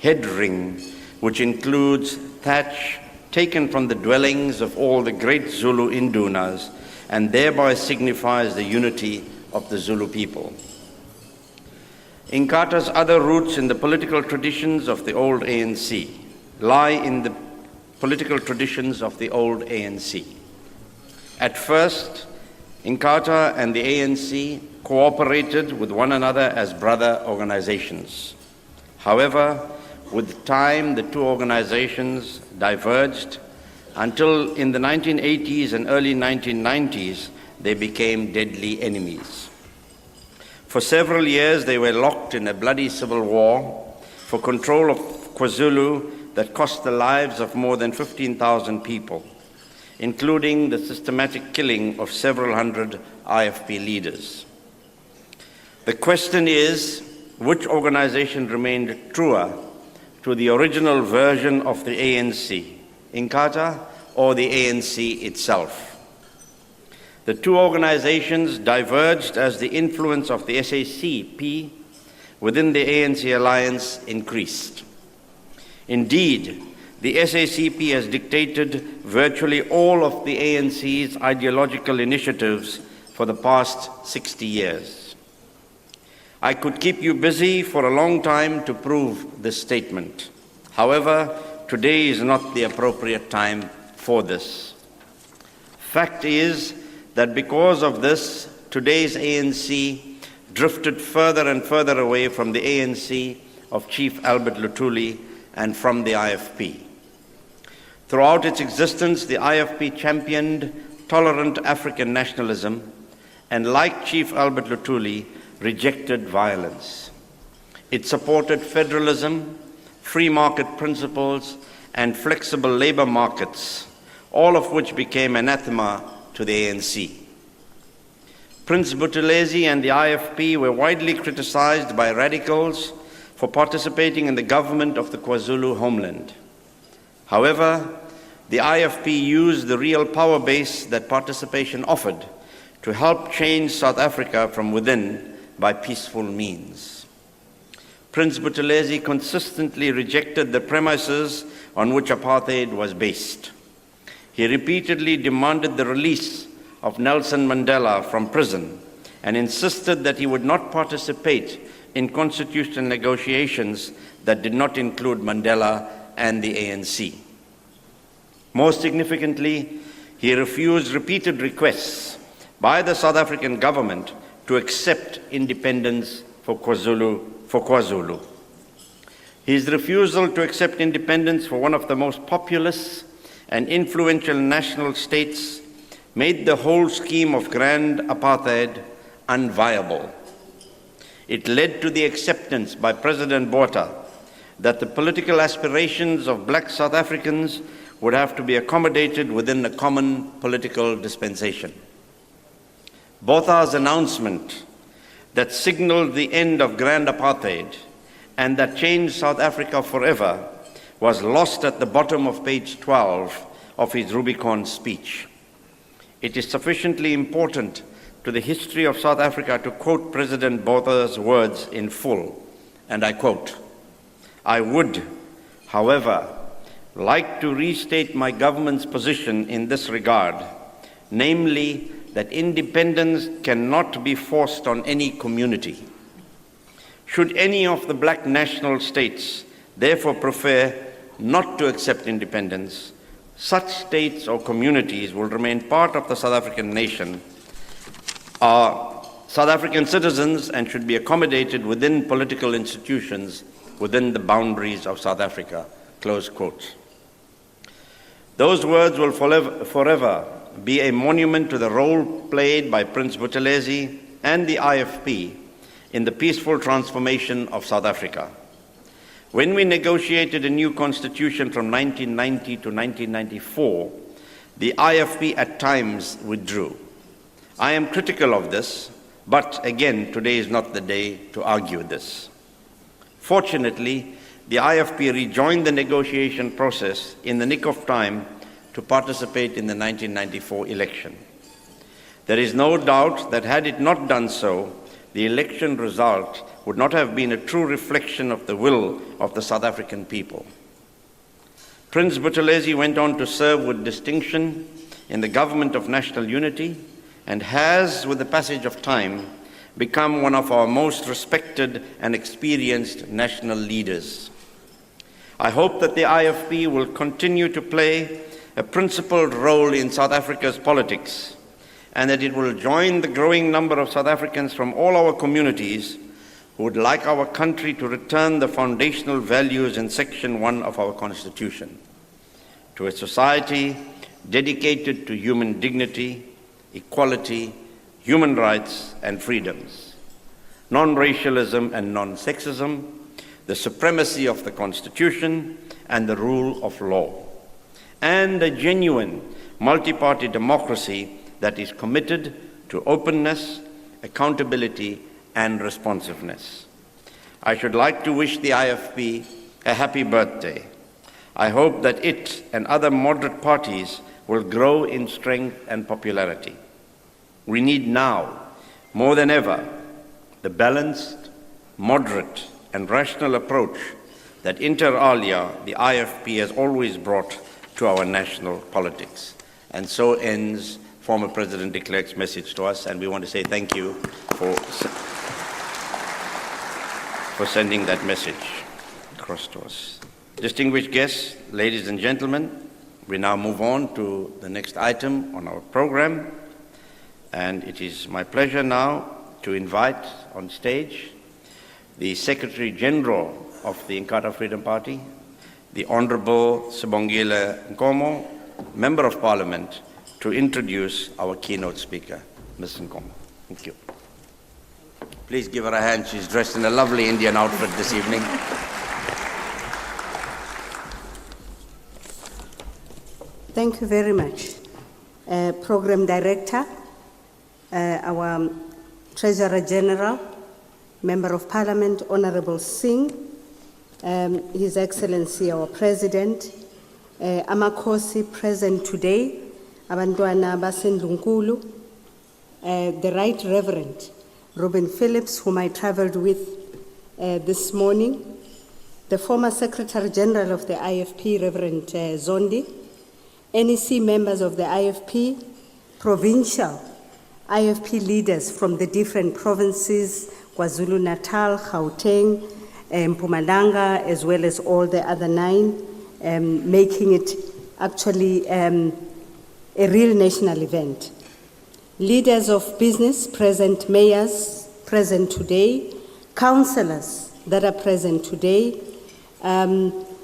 head ring, which includes thatch taken from the dwellings of all the great Zulu indunas, and thereby signifies the unity of the Zulu people. Inkatha's other roots in the political traditions of the old ANC lie in the political traditions of the old ANC. At first, Inkatha and the ANC cooperated with one another as brother organizations. However, with time, the two organizations diverged until in the 1980s and early 1990s, they became deadly enemies. For several years, they were locked in a bloody civil war for control of KwaZulu that cost the lives of more than 15,000 people, including the systematic killing of several hundred IFP leaders. The question is, which organization remained truer to the original version of the ANC, Inkatha or the ANC itself? The two organizations diverged as the influence of the SACP within the ANC alliance increased. Indeed, the SACP has dictated virtually all of the ANC's ideological initiatives for the past 60 years. I could keep you busy for a long time to prove this statement. However, today is not the appropriate time for this. Fact is that because of this, today's ANC drifted further and further away from the ANC of Chief Albert Luthuli and from the IFP. Throughout its existence, the IFP championed tolerant African nationalism and, like Chief Albert Luthuli, rejected violence. It supported federalism, free market principles, and flexible labor markets, all of which became anathema to the ANC. Prince Buthelezi and the IFP were widely criticized by radicals for participating in the government of the KwaZulu homeland. However, the IFP used the real power base that participation offered to help change South Africa from within by peaceful means. Prince Buthelezi consistently rejected the premises on which apartheid was based. He repeatedly demanded the release of Nelson Mandela from prison and insisted that he would not participate in constitutional negotiations that did not include Mandela and the ANC. Most significantly, he refused repeated requests by the South African government to accept independence for KwaZulu. His refusal to accept independence for one of the most populous and influential national states made the whole scheme of grand apartheid unviable. It led to the acceptance by President Botha that the political aspirations of black South Africans would have to be accommodated within a common political dispensation. Botha's announcement that signaled the end of grand apartheid and that changed South Africa forever was lost at the bottom of page 12 of his Rubicon speech. It is sufficiently important to the history of South Africa to quote President Botha's words in full, and I quote, "I would, however, like to restate my government's position in this regard, namely that independence cannot be forced on any community. Should any of the black national states therefore prefer not to accept independence, such states or communities will remain part of the South African nation, are South African citizens, and should be accommodated within political institutions within the boundaries of South Africa." Close quote. Those words will forever be a monument to the role played by Prince Buthelezi and the IFP in the peaceful transformation of South Africa. When we negotiated a new constitution from 1990 to 1994, the IFP at times withdrew. I am critical of this, but again, today is not the day to argue this. Fortunately, the IFP rejoined the negotiation process in the nick of time to participate in the 1994 election. There is no doubt that had it not done so, the election result would not have been a true reflection of the will of the South African people. Prince Buthelezi went on to serve with distinction in the Government of National Unity and has, with the passage of time, become one of our most respected and experienced national leaders. I hope that the IFP will continue to play a principal role in South Africa's politics, and that it will join the growing number of South Africans from all our communities who would like our country to return the foundational values in Section 1 of our Constitution, to a society dedicated to human dignity, equality, human rights and freedoms, non-racialism and non-sexism, the supremacy of the Constitution and the rule of law, and a genuine multi-party democracy that is committed to openness, accountability, and responsiveness. I should like to wish the IFP a happy birthday. I hope that it and other moderate parties will grow in strength and popularity. We need now, more than ever, the balanced, moderate, and rational approach that inter alia the IFP has always brought to our national politics. And so ends former President de Klerk's message to us, and we want to say thank you for sending that message across to us. Distinguished guests, ladies and gentlemen, we now move on to the next item on our program, and it is my pleasure now to invite on stage the Secretary General of the Inkatha Freedom Party, the Honorable Sibongile Nkomo, Member of Parliament, to introduce our keynote speaker, Ms. Nkomo. Thank you. Please give her a hand. She's dressed in a lovely Indian outfit this evening. Thank you very much. Program Director, our Treasurer General, Member of Parliament, Honorable Singh, His Excellency, our President, Amakosi present today, Abantwana Basendunkulu, the Right Reverend Robin Phillips, whom I traveled with this morning, the former Secretary General of the IFP, Reverend Zondi, NEC members of the IFP, provincial IFP leaders from the different provinces, KwaZulu-Natal, Gauteng, Mpumalanga, as well as all the other 9, making it actually a real national event. Leaders of business present, mayors present today, councillors that are present today,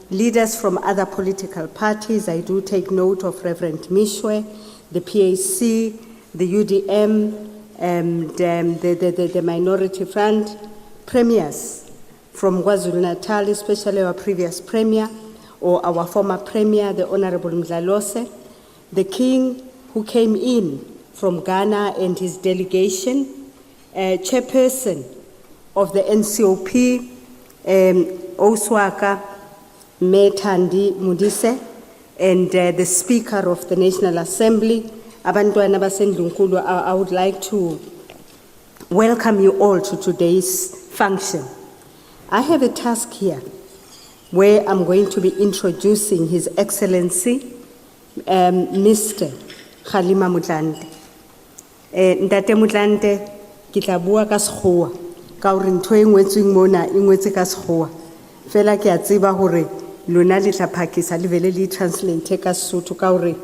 leaders from other political parties. I do take note of Reverend Mishwe, the PAC, the UDM, and the Minority Front, premiers from KwaZulu-Natal, especially our previous premier or our former premier, the Honorable Mdlalose, the King who came in from Ghana and his delegation, chairperson of the NCOP, Oswaka Metandi Mudise, and the Speaker of the National Assembly, Abantwana Basendunkulu. I would like to welcome you all to today's function. I have a task here where I'm going to be introducing His Excellency, Mr. Kgalema Motlanthe. Ntate Motlanthe, ke tla bua ka Sekgowa ka hore ntho e ngwetsweng mona e ngwetse ka Sekgowa. Fela ke a tseba hore lona le tla phakisa le vele le translate ka Sesotho ka hore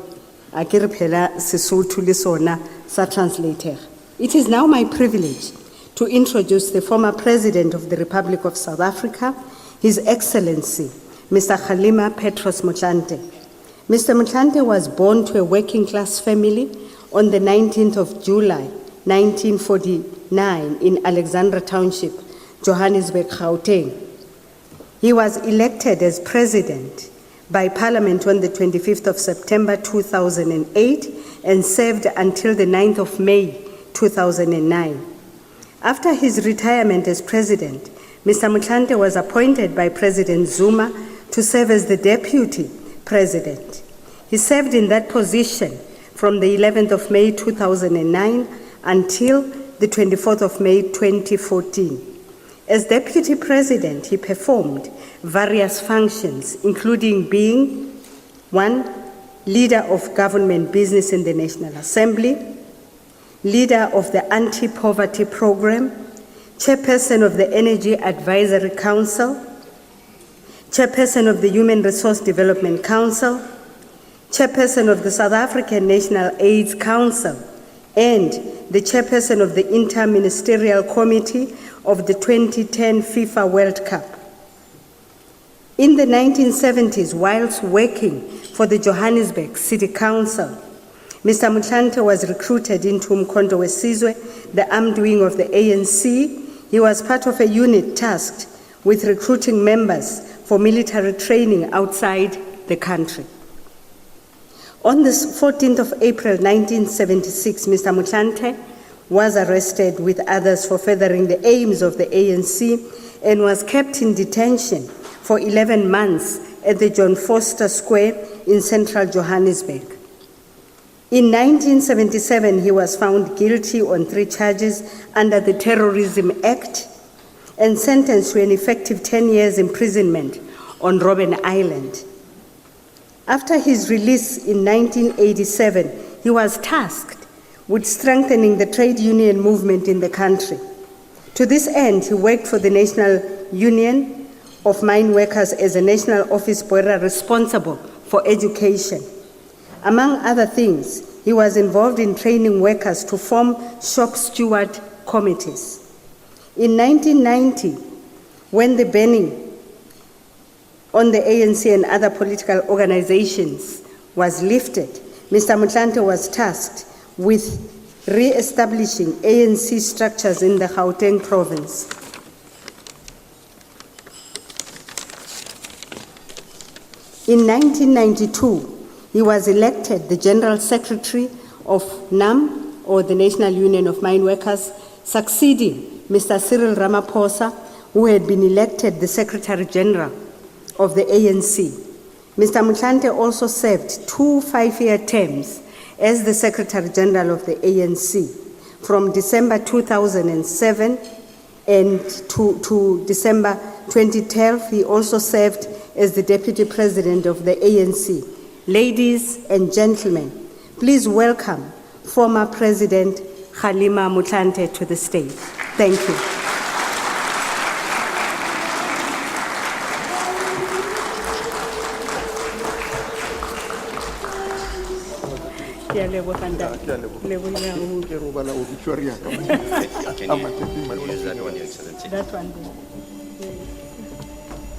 a ke re phela Sesotho le sona sa translator. It is now my privilege to introduce the former President of the Republic of South Africa, His Excellency, Mr. Kgalema Petros Motlanthe. Mr. Motlanthe was born to a working-class family on the 19th of July, 1949 in Alexandra Township, Johannesburg, Gauteng. He was elected as President by Parliament on the 25th of September 2008 and served until the 9th of May 2009. After his retirement as President, Mr. Motlanthe was appointed by President Zuma to serve as the Deputy President. He served in that position from the 11th of May 2009 until the 24th of May 2014. As Deputy President, he performed various functions, including being 1. Leader of Government Business in the National Assembly, Leader of the Anti-Poverty Program, Chairperson of the Energy Advisory Council, Chairperson of the Human Resource Development Council, Chairperson of the South African National AIDS Council, and the Chairperson of the Inter-Ministerial Committee of the 2010 FIFA World Cup. In the 1970s, whilst working for the Johannesburg City Council, Mr. Motlanthe was recruited into Umkhonto weSizwe, the armed wing of the ANC. He was part of a unit tasked with recruiting members for military training outside the country. On the 14th of April 1976, Mr. Motlanthe was arrested with others for furthering the aims of the ANC and was kept in detention for 11 months at the John Foster Square in central Johannesburg. In 1977, he was found guilty on 3 charges under the Terrorism Act and sentenced to an effective 10 years imprisonment on Robben Island. After his release in 1987, he was tasked with strengthening the trade union movement in the country. To this end, he worked for the National Union of Mine Workers as a national office bearer responsible for education. Among other things, he was involved in training workers to form shop steward committees. In 1990, when the banning on the ANC and other political organizations was lifted, Mr. Motlanthe was tasked with re-establishing ANC structures in the Gauteng province. In 1992, he was elected the General Secretary of NAM, or the National Union of Mine Workers, succeeding Mr. Cyril Ramaphosa, who had been elected the Secretary General of the ANC. Mr. Motlanthe also served 2 5-year terms as the Secretary General of the ANC from December 2007 and to December 2012. He also served as the Deputy President of the ANC. Ladies and gentlemen, please welcome former President Kgalema Motlanthe to the stage. Thank you. Can you use that one, Your Excellency? That one.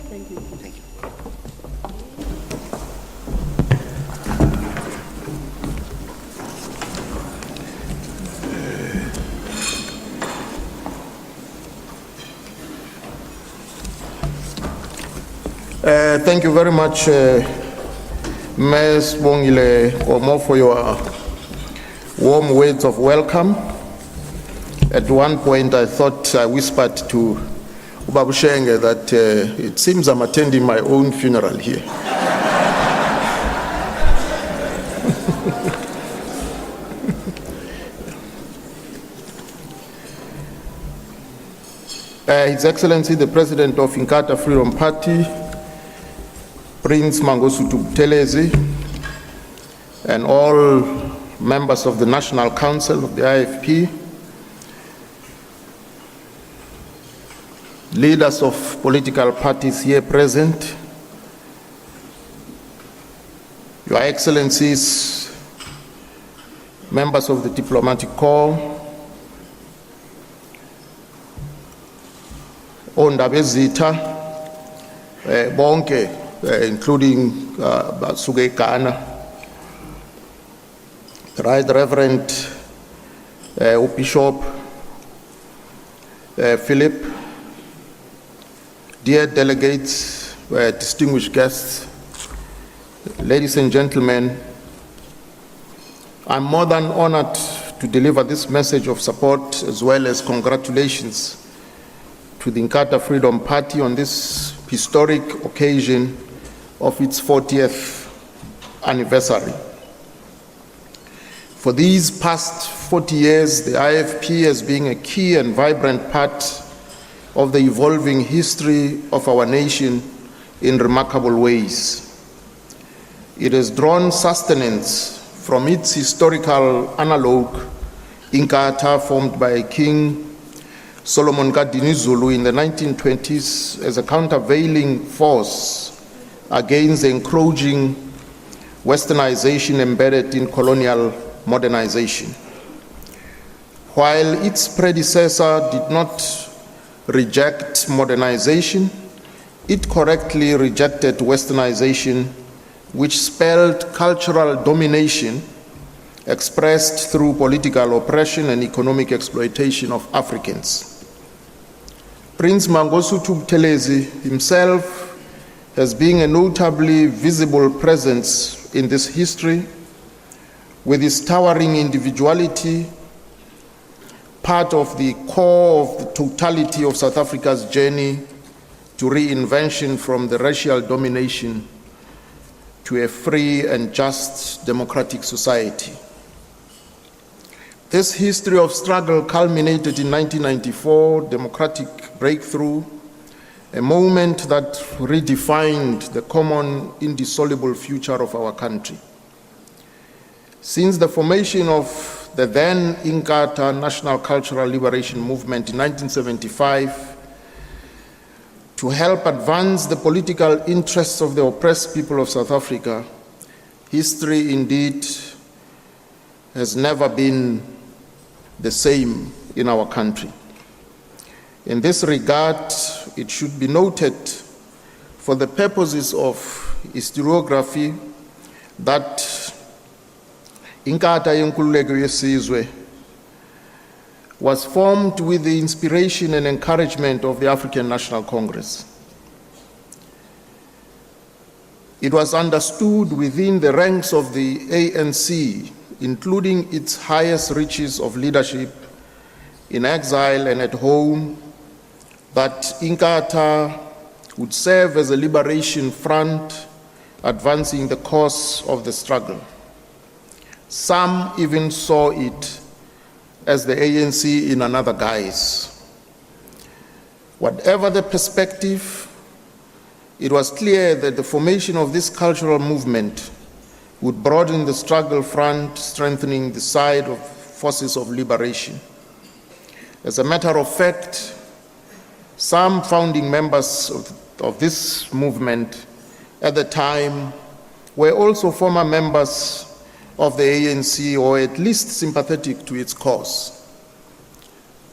Thank you. Thank you. Thank you very much, Ms. Bongile Omo, for your warm words of welcome. At one point, I thought I whispered to Ubabu Shenge that it seems I'm attending my own funeral here. His Excellency, the President of Inkatha Freedom Party, Prince Mangosuthu Buthelezi, and all members of the National Council of the IFP, leaders of political parties here present, Your Excellencies, members of the Diplomatic Corps, Ondabezita, bonke, including Basuke Ghana, the Right Reverend Bishop Philip, dear delegates, distinguished guests, ladies and gentlemen, I'm more than honored to deliver this message of support as well as congratulations to the Inkatha Freedom Party on this historic occasion of its 40th anniversary. For these past 40 years, the IFP has been a key and vibrant part of the evolving history of our nation in remarkable ways. It has drawn sustenance from its historical analogue, Inkatha, formed by King Solomon Zulu in the 1920s as a countervailing force against the encroaching westernization embedded in colonial modernization. While its predecessor did not reject modernization, it correctly rejected westernization, which spelled cultural domination expressed through political oppression and economic exploitation of Africans. Prince Mangosuthu Buthelezi himself has been a notably visible presence in this history, with his towering individuality part of the core of the totality of South Africa's journey to reinvention from the racial domination to a free and just democratic society. This history of struggle culminated in 1994 democratic breakthrough, a moment that redefined the common indissoluble future of our country. Since the formation of the then Inkatha National Cultural Liberation Movement in 1975, to help advance the political interests of the oppressed people of South Africa, history indeed has never been the same in our country. In this regard, it should be noted, for the purposes of historiography, that Inkatha Yenkululeko Yesizwe was formed with the inspiration and encouragement of the African National Congress. It was understood within the ranks of the ANC, including its highest reaches of leadership in exile and at home, that Inkatha would serve as a liberation front, advancing the cause of the struggle. Some even saw it as the ANC in another guise. Whatever the perspective, it was clear that the formation of this cultural movement would broaden the struggle front, strengthening the side of forces of liberation. As a matter of fact, some founding members of this movement at the time were also former members of the ANC, or at least sympathetic to its cause.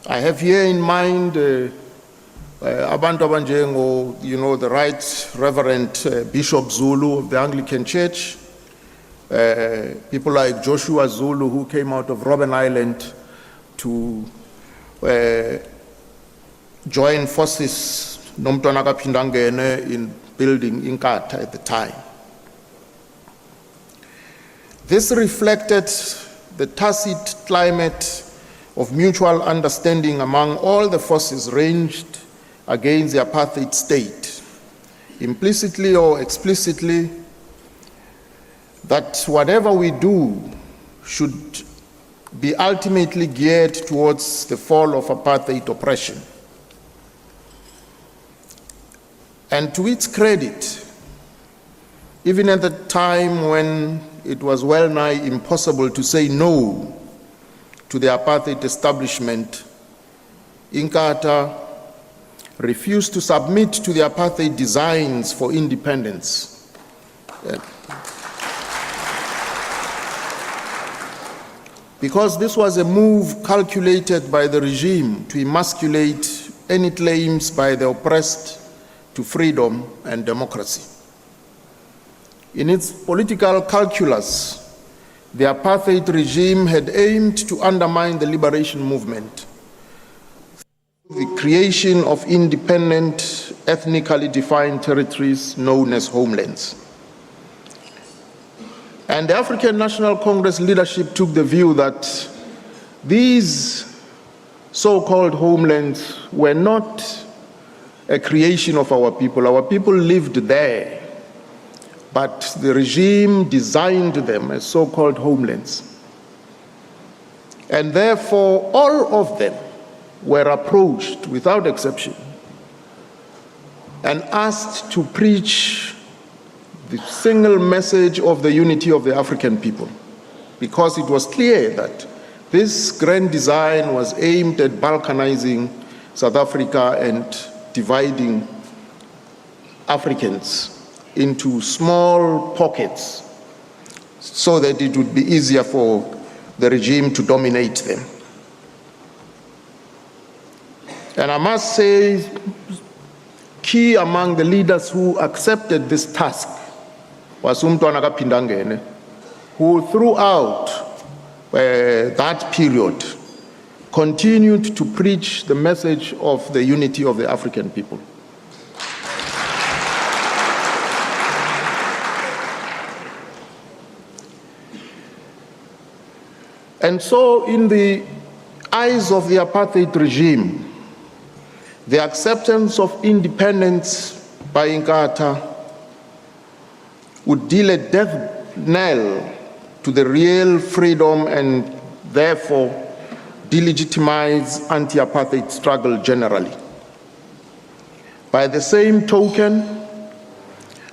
I have here in mind abantu abanjengo, the Right Reverend Bishop Zulu of the Anglican Church, people like Joshua Zulu, who came out of Robben Island to join forces nomntwana kaphinda ngene in building Inkatha at the time. This reflected the tacit climate of mutual understanding among all the forces ranged against the apartheid state, implicitly or explicitly, that whatever we do should be ultimately geared towards the fall of apartheid oppression. And to its credit, even at the time when it was well nigh impossible to say no to the apartheid establishment, Inkatha refused to submit to the apartheid designs for independence. Because this was a move calculated by the regime to emasculate any claims by the oppressed to freedom and democracy. In its political calculus, the apartheid regime had aimed to undermine the liberation movement through the creation of independent, ethnically defined territories known as homelands. And the African National Congress leadership took the view that these so-called homelands were not a creation of our people. Our people lived there, but the regime designed them as so-called homelands. And therefore, all of them were approached without exception and asked to preach the single message of the unity of the African people, because it was clear that this grand design was aimed at balkanizing South Africa and dividing Africans into small pockets so that it would be easier for the regime to dominate them. And I must say, key among the leaders who accepted this task was uMntwana kaPhindangene, who throughout that period continued to preach the message of the unity of the African people. And so, in the eyes of the apartheid regime, the acceptance of independence by Inkatha would deal a death knell to the real freedom and therefore delegitimize anti-apartheid struggle generally. By the same token,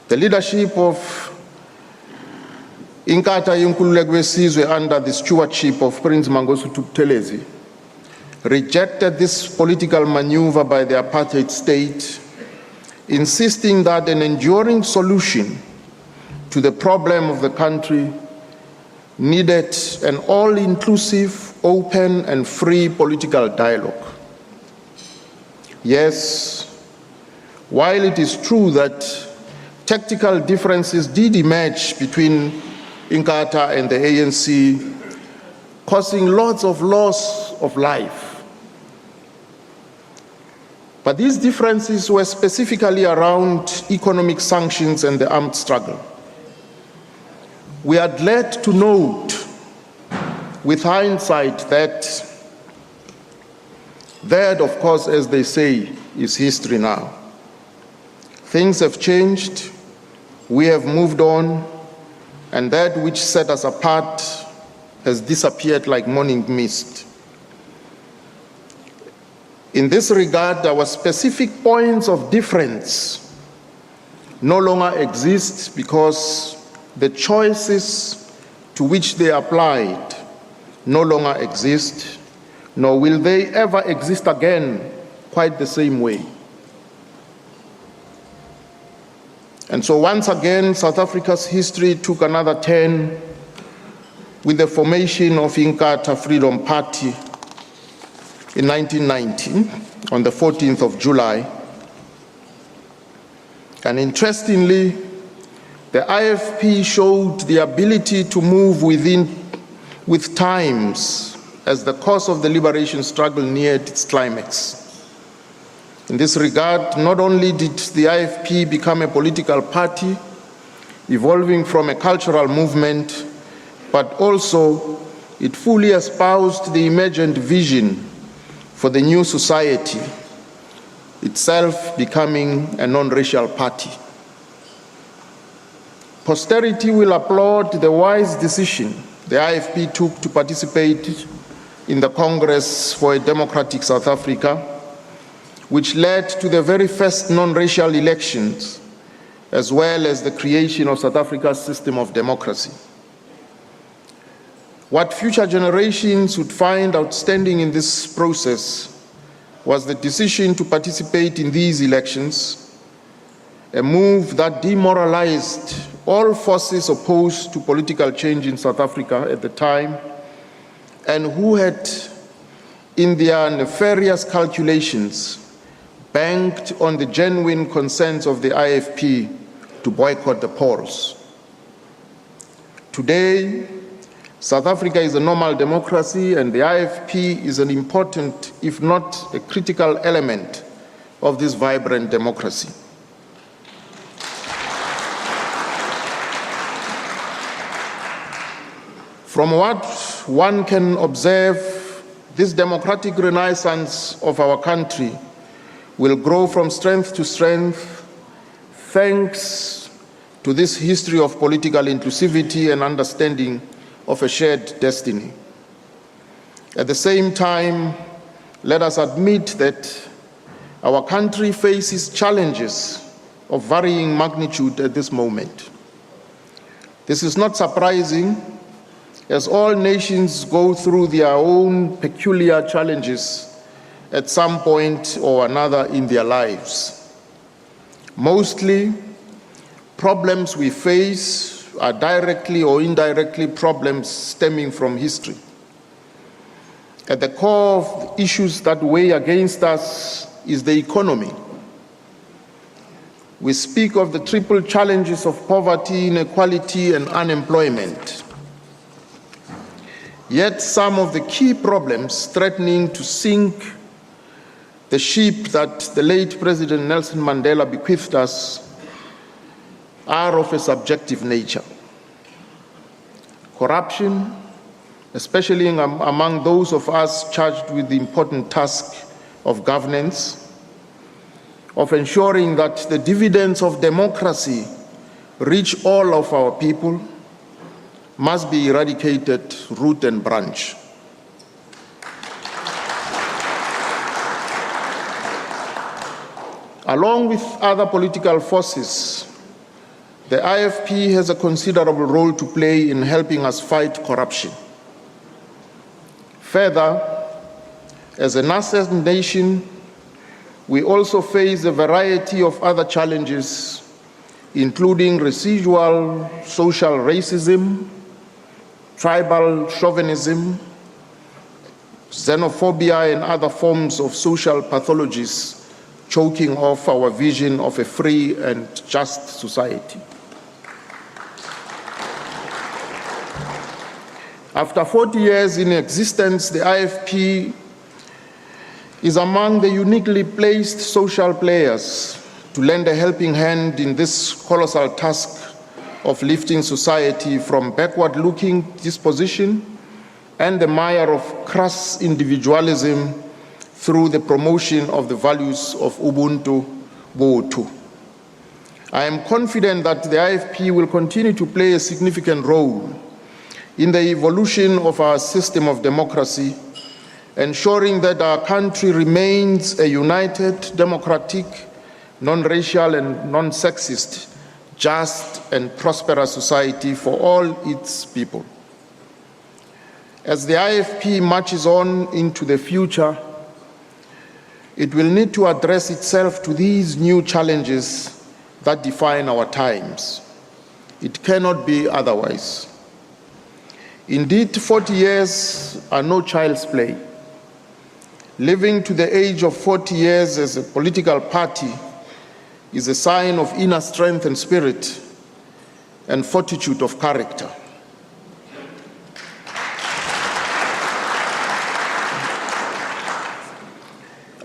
the leadership of Inkatha Yenkululeko under the stewardship of Prince Mangosuthu Buthelezi rejected this political maneuver by the apartheid state, insisting that an enduring solution to the problem of the country needed an all-inclusive, open and free political dialogue. Yes, while it is true that tactical differences did emerge between Inkatha and the ANC, causing lots of loss of life. But these differences were specifically around economic sanctions and the armed struggle. We are glad to note, with hindsight, that of course, as they say, is history now. Things have changed, we have moved on, and that which set us apart has disappeared like morning mist. In this regard, our specific points of difference no longer exist because the choices to which they applied no longer exist, nor will they ever exist again quite the same way. And so once again, South Africa's history took another turn with the formation of Inkatha Freedom Party in 1990, on the 14th of July. And interestingly, the IFP showed the ability to move with times as the course of the liberation struggle neared its climax. In this regard, not only did the IFP become a political party, evolving from a cultural movement, but also it fully espoused the emergent vision for the new society, itself becoming a non-racial party. Posterity will applaud the wise decision the IFP took to participate in the Congress for a Democratic South Africa, which led to the very first non-racial elections, as well as the creation of South Africa's system of democracy. What future generations would find outstanding in this process was the decision to participate in these elections, a move that demoralized all forces opposed to political change in South Africa at the time, and who had, in their nefarious calculations, banked on the genuine consent of the IFP to boycott the polls. Today, South Africa is a normal democracy, and the IFP is an important, if not a critical element of this vibrant democracy. From what one can observe, this democratic renaissance of our country will grow from strength to strength thanks to this history of political inclusivity and understanding of a shared destiny. At the same time, let us admit that our country faces challenges of varying magnitude at this moment. This is not surprising, as all nations go through their own peculiar challenges at some point or another in their lives. Mostly, problems we face are directly or indirectly problems stemming from history. At the core of issues that weigh against us is the economy. We speak of the triple challenges of poverty, inequality, and unemployment. Yet some of the key problems threatening to sink the ship that the late President Nelson Mandela bequeathed us are of a subjective nature. Corruption, especially among those of us charged with the important task of governance, of ensuring that the dividends of democracy reach all of our people, must be eradicated root and branch. Along with other political forces, the IFP has a considerable role to play in helping us fight corruption. Further, as a nascent nation, we also face a variety of other challenges, including residual social racism, tribal chauvinism, xenophobia, and other forms of social pathologies choking off our vision of a free and just society. After 40 years in existence, the IFP is among the uniquely placed social players to lend a helping hand in this colossal task of lifting society from backward-looking disposition and the mire of crass individualism through the promotion of the values of Ubuntu Botu. I am confident that the IFP will continue to play a significant role in the evolution of our system of democracy, ensuring that our country remains a united, democratic, non-racial and non-sexist, just and prosperous society for all its people. As the IFP marches on into the future, it will need to address itself to these new challenges that define our times. It cannot be otherwise. Indeed, 40 years are no child's play. Living to the age of 40 years as a political party is a sign of inner strength and spirit and fortitude of character.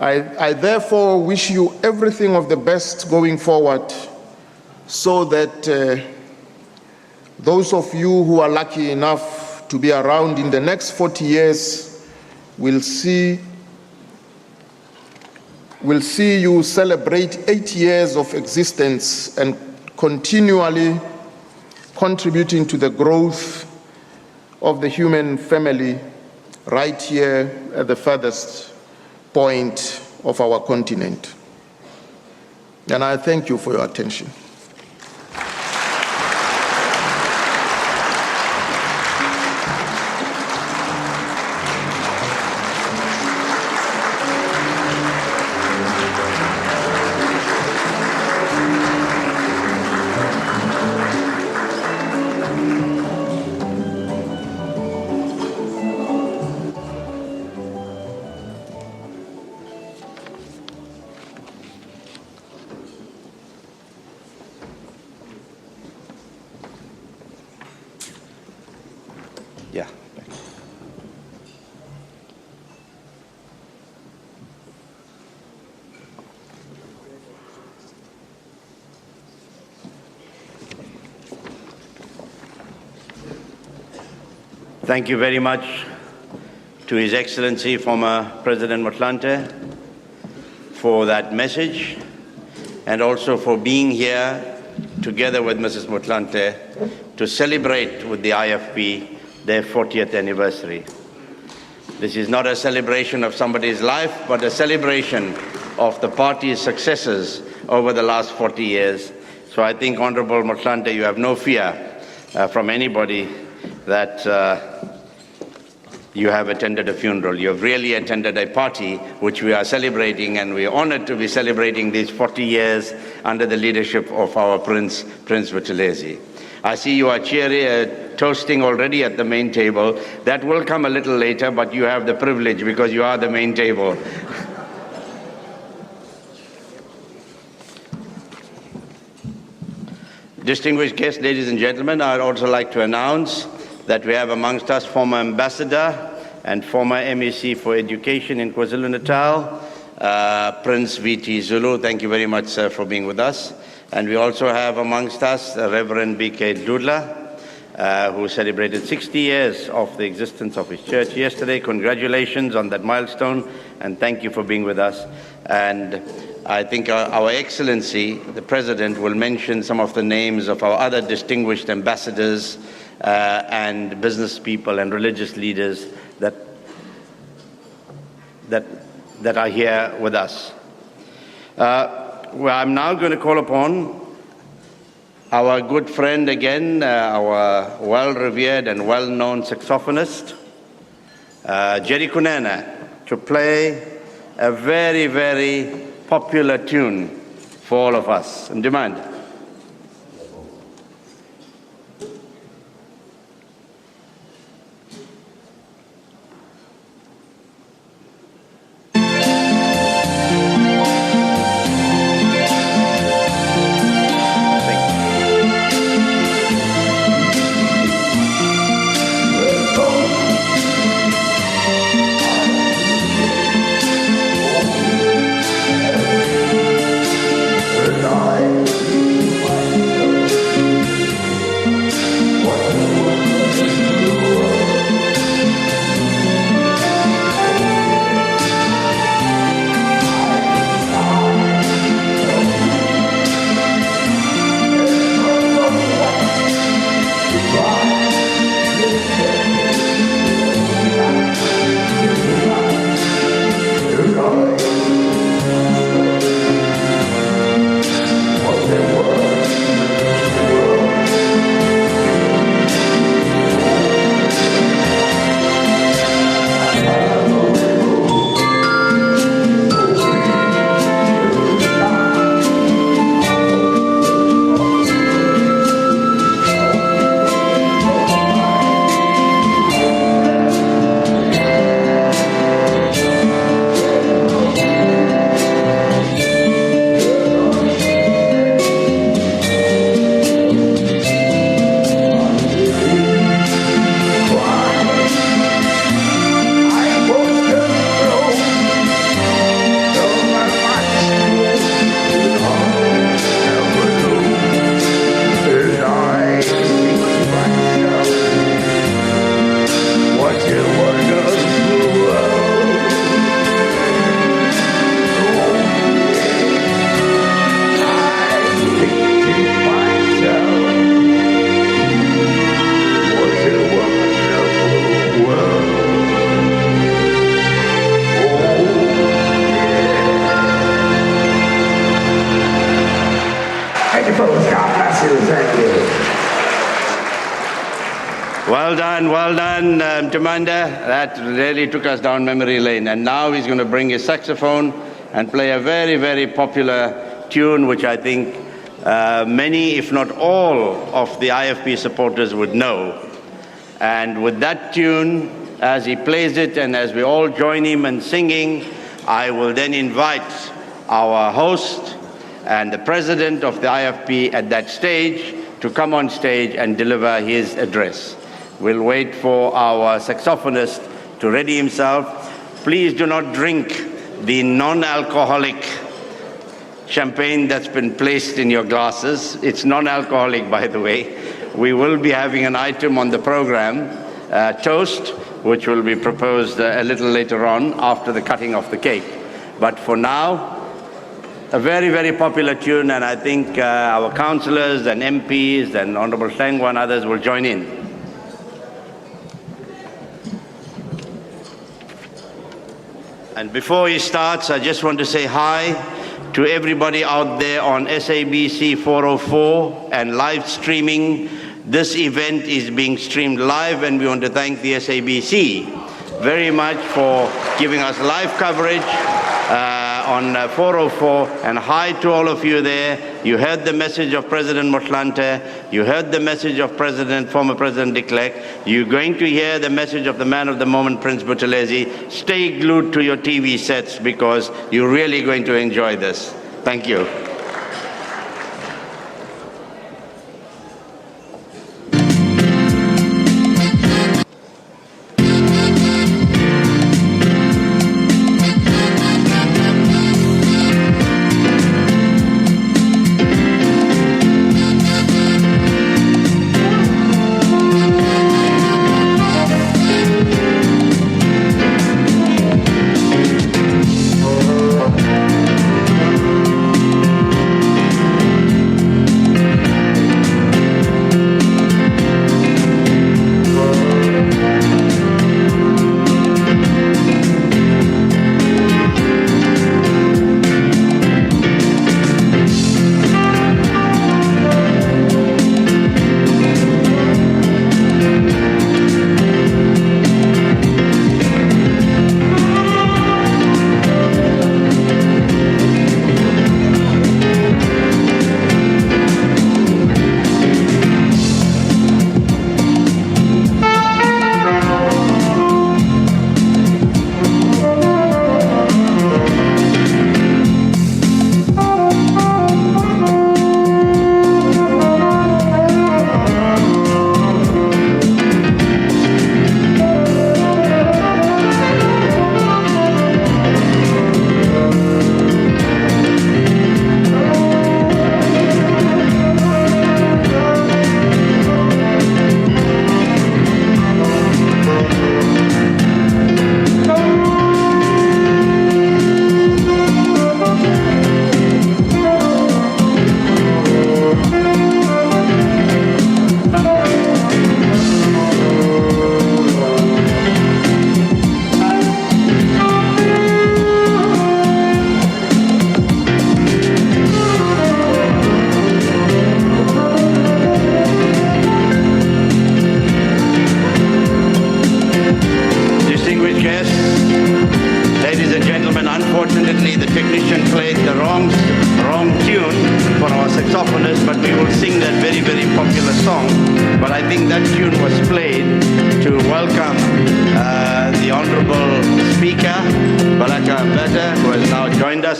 I therefore wish you everything of the best going forward, so that those of you who are lucky enough to be around in the next 40 years will see you celebrate 8 years of existence and continually contributing to the growth of the human family right here at the furthest point of our continent. And I thank you for your attention. Yeah. Thank you very much to His Excellency, former President Motlanthe, for that message, and also for being here together with Mrs. Motlanthe to celebrate with the IFP their 40th anniversary. This is not a celebration of somebody's life, but a celebration of the party's successes over the last 40 years. So I think, Honorable Motlanthe, you have no fear from anybody that you have attended a funeral. You have really attended a party which we are celebrating, and we are honored to be celebrating these 40 years under the leadership of our Prince Buthelezi. I see you are toasting already at the main table. That will come a little later, but you have the privilege because you are the main table. Distinguished guests, ladies and gentlemen, I'd also like to announce that we have amongst us former ambassador and former MEC for Education in KwaZulu-Natal, Prince V.T. Zulu. Thank you very much, sir, for being with us. And we also have amongst us Reverend B.K. Dudla, who celebrated 60 years of the existence of his church yesterday. Congratulations on that milestone, and thank you for being with us. And I think Our Excellency, the President, will mention some of the names of our other distinguished ambassadors and business people and religious leaders that are here with us. Well, I'm now going to call upon our good friend again, our well-revered and well-known saxophonist, Jerry Kunene, to play a very, very popular tune for all of us. Do you mind? Well done, Commander. That really took us down memory lane. And now he's going to bring his saxophone and play a very, very popular tune, which I think many, if not all, of the IFP supporters would know. And with that tune, as he plays it and as we all join him in singing, I will then invite our host and the president of the IFP at that stage to come on stage and deliver his address. We'll wait for our saxophonist to ready himself. Please do not drink the non-alcoholic champagne that's been placed in your glasses. It's non-alcoholic, by the way. We will be having an item on the program, toast, which will be proposed a little later on after the cutting of the cake. But for now, a very, very popular tune, and I think our councillors and MPs and Honourable Hlengwa and others will join in. And before he starts, I just want to say hi to everybody out there on SABC 404 and live streaming. This event is being streamed live, and we want to thank the SABC very much for giving us live coverage on 404, and hi to all of you there. You heard the message of President Motlanthe, you heard the message of former President de Klerk, you're going to hear the message of the man of the moment, Prince Buthelezi. Stay glued to your TV sets because you're really going to enjoy this. Thank you.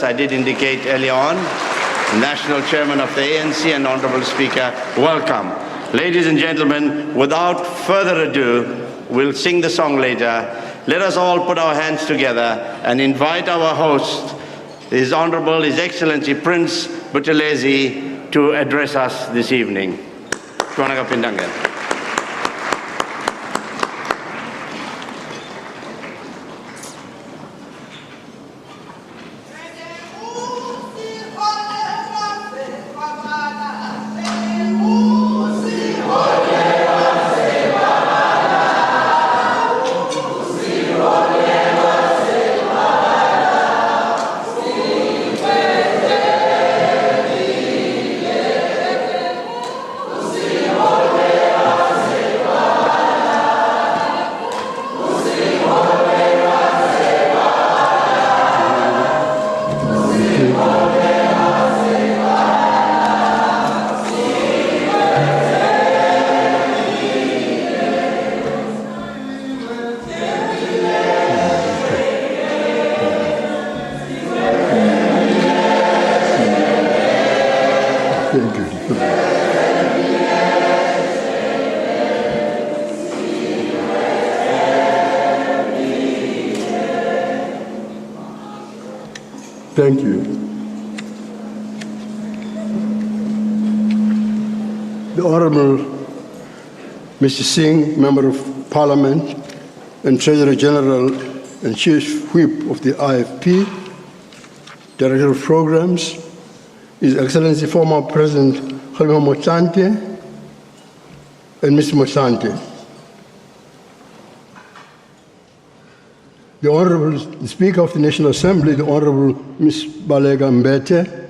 I did indicate earlier on, National Chairman of the ANC and Honorable Speaker, welcome. Ladies and gentlemen, without further ado, we'll sing the song later. Let us all put our hands together and invite our host, His Excellency Prince Buthelezi, to address us this evening. Thank you. The Honorable Mr. Singh, Member of Parliament and Treasurer General and Chief Whip of the IFP, Director of Programs, His Excellency former President Kgalema Motlanthe and Mr. Motlanthe, the Honorable Speaker of the National Assembly, the Honorable Ms. Balega Mbete,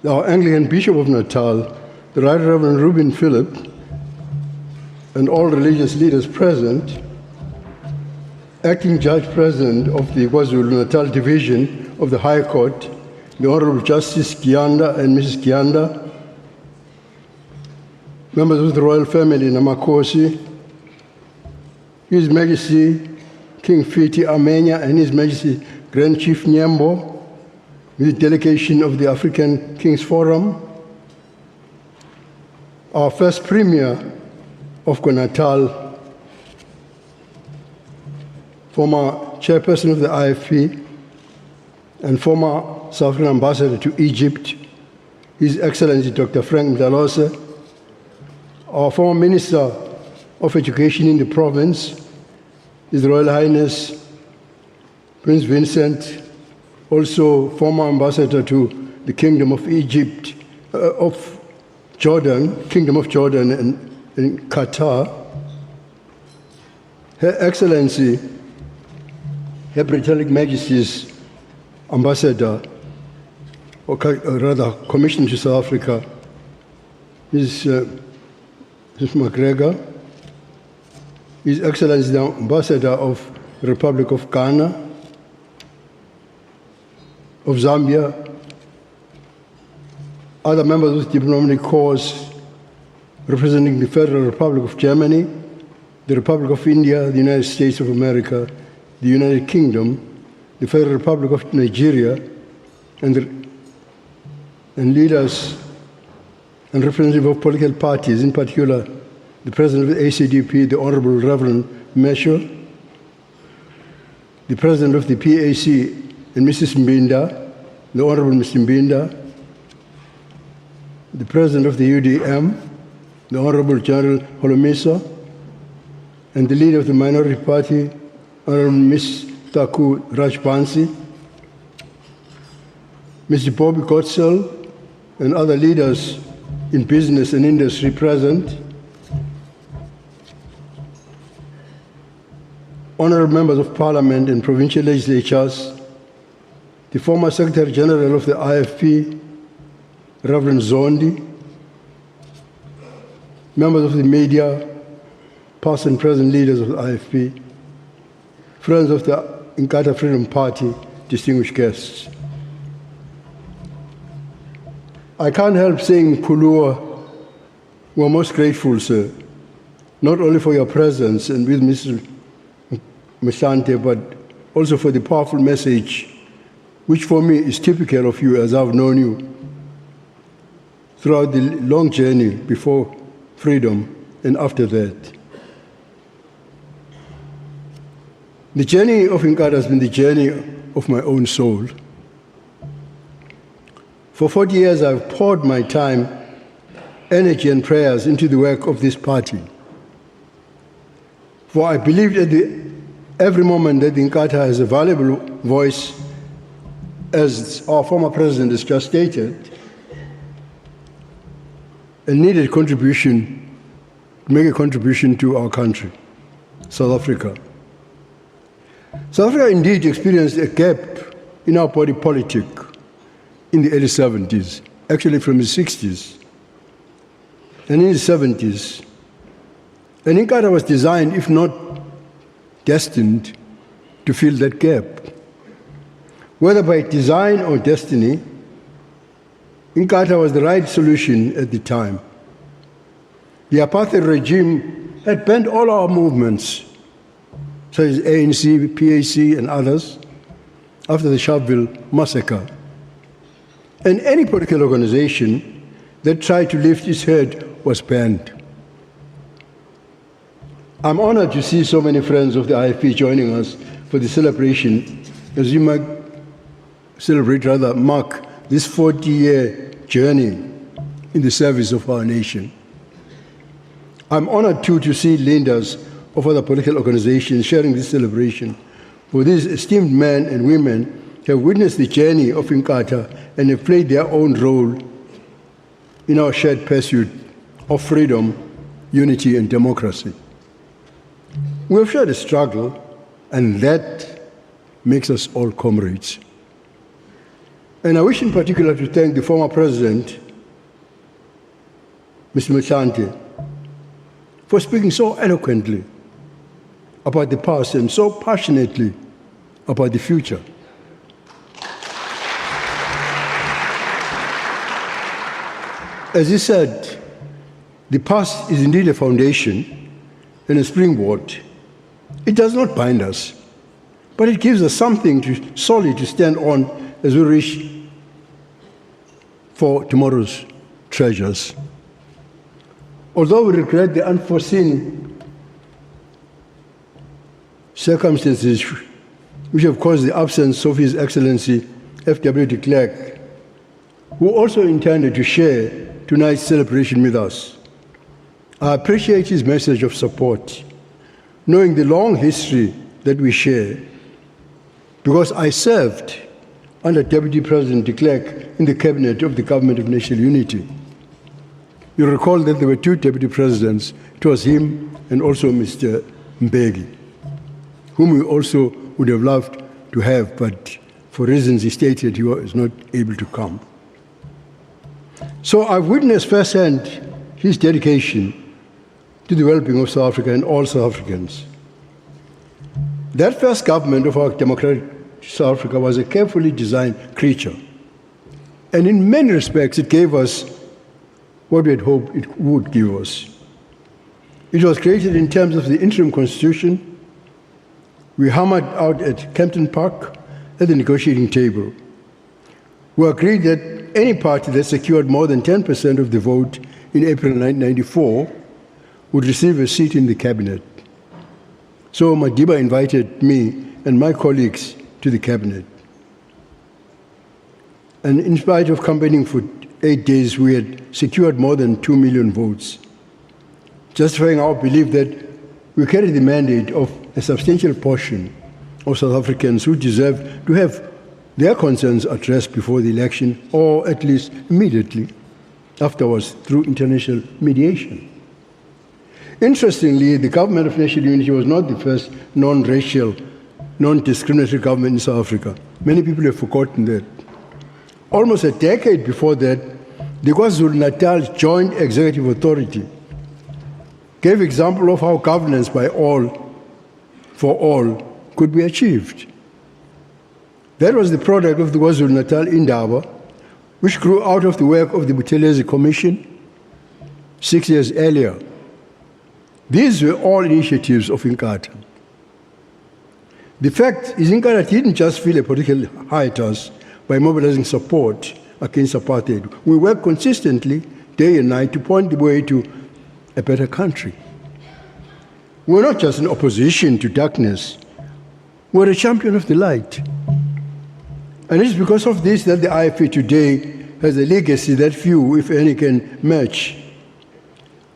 our Anglican Bishop of Natal, the Right Reverend Reuben Phillip, and all religious leaders present, Acting Judge President of the KwaZulu-Natal Division of the High Court, the Honorable Justice Gianda and Mrs. Gianda, members of the royal family, Namakosi, His Majesty King Fiti Amenya and His Majesty Grand Chief Nyembo, with the delegation of the African Kings Forum, our first Premier of KwaNatal, former Chairperson of the IFP, and former South African Ambassador to Egypt, His Excellency Dr. Frank Mdlalose, our former Minister of Education in the province, His Royal Highness Prince Vincent, also former Ambassador to the Kingdom of Egypt, of Jordan, Kingdom of Jordan and Qatar, Her Excellency, Her Britannic Majesty's Ambassador, or rather Commissioner to South Africa, Ms. McGregor, His Excellency the Ambassador of the Republic of Ghana, of Zambia, other members of the diplomatic corps representing the Federal Republic of Germany, the Republic of India, the United States of America, the United Kingdom, the Federal Republic of Nigeria, and leaders and representatives of political parties, in particular the President of the ACDP, the Honorable Reverend Mesho, the President of the PAC, and Mrs. Mbinda, the Honorable Mr. Mbinda, the President of the UDM, the Honorable General Holomisa, and the leader of the Minority Party, Honorable Ms. Taku Rajbansi, Mr. Bobby Gottsel, and other leaders in business and industry present, honorable members of Parliament and provincial legislatures, the former Secretary General of the IFP, Reverend Zondi, members of the media, past and present leaders of the IFP, friends of the Inkatha Freedom Party, distinguished guests. I can't help saying, Kulua, we're most grateful, sir, not only for your presence and with Mr. Mashante, but also for the powerful message, which for me is typical of you as I've known you throughout the long journey before freedom and after that. The journey of Inkatha has been the journey of my own soul. For 40 years, I've poured my time, energy, and prayers into the work of this party. For I believed at every moment that Inkatha has a valuable voice, as our former president has just stated, a needed contribution, to make a contribution to our country, South Africa. South Africa indeed experienced a gap in our body politic in the early 70s, actually from the 60s, and in the 70s. And Inkatha was designed, if not destined, to fill that gap. Whether by design or destiny, Inkatha was the right solution at the time. The apartheid regime had banned all our movements, such as ANC, PAC, and others, after the Sharpeville massacre. And any political organization that tried to lift its head was banned. I'm honored to see so many friends of the IFP joining us for the celebration, as you might celebrate, rather mark this 40-year journey in the service of our nation. I'm honored too to see leaders of other political organizations sharing this celebration, for these esteemed men and women have witnessed the journey of Inkatha and have played their own role in our shared pursuit of freedom, unity, and democracy. We have shared a struggle, and that makes us all comrades. And I wish in particular to thank the former president, Mr. Machante, for speaking so eloquently about the past and so passionately about the future. As he said, the past is indeed a foundation and a springboard. It does not bind us, but it gives us something solid to stand on as we reach for tomorrow's treasures. Although we regret the unforeseen circumstances which have caused the absence of His Excellency F.W. de Klerk, who also intended to share tonight's celebration with us, I appreciate his message of support, knowing the long history that we share, because I served under Deputy President de Klerk in the cabinet of the Government of National Unity. You recall that there were two deputy presidents. It was him and also Mr. Mbeki, whom we also would have loved to have, but for reasons he stated, he was not able to come. So I've witnessed firsthand his dedication to the well-being of South Africa and all South Africans. That first government of our democratic South Africa was a carefully designed creature, and in many respects it gave us what we had hoped it would give us. It was created in terms of the interim constitution. We hammered out at Kempton Park at the negotiating table. We agreed that any party that secured more than 10% of the vote in April 1994 would receive a seat in the cabinet. So Madiba invited me and my colleagues to the cabinet. And in spite of campaigning for 8 days, we had secured more than 2 million votes, justifying our belief that we carry the mandate of a substantial portion of South Africans who deserve to have their concerns addressed before the election, or at least immediately afterwards through international mediation. Interestingly, the Government of National Unity was not the first non-racial, non-discriminatory government in South Africa. Many people have forgotten that. Almost a decade before that, the KwaZulu-Natal Joint Executive Authority gave example of how governance by all, for all, could be achieved. That was the product of the KwaZulu-Natal Indaba, which grew out of the work of the Buthelezi Commission 6 years earlier. These were all initiatives of Inkatha. The fact is, Inkatha didn't just fill a political hiatus by mobilizing support against apartheid. We worked consistently, day and night, to point the way to a better country. We're not just in opposition to darkness, we're a champion of the light. And it's because of this that the IFP today has a legacy that few, if any, can match.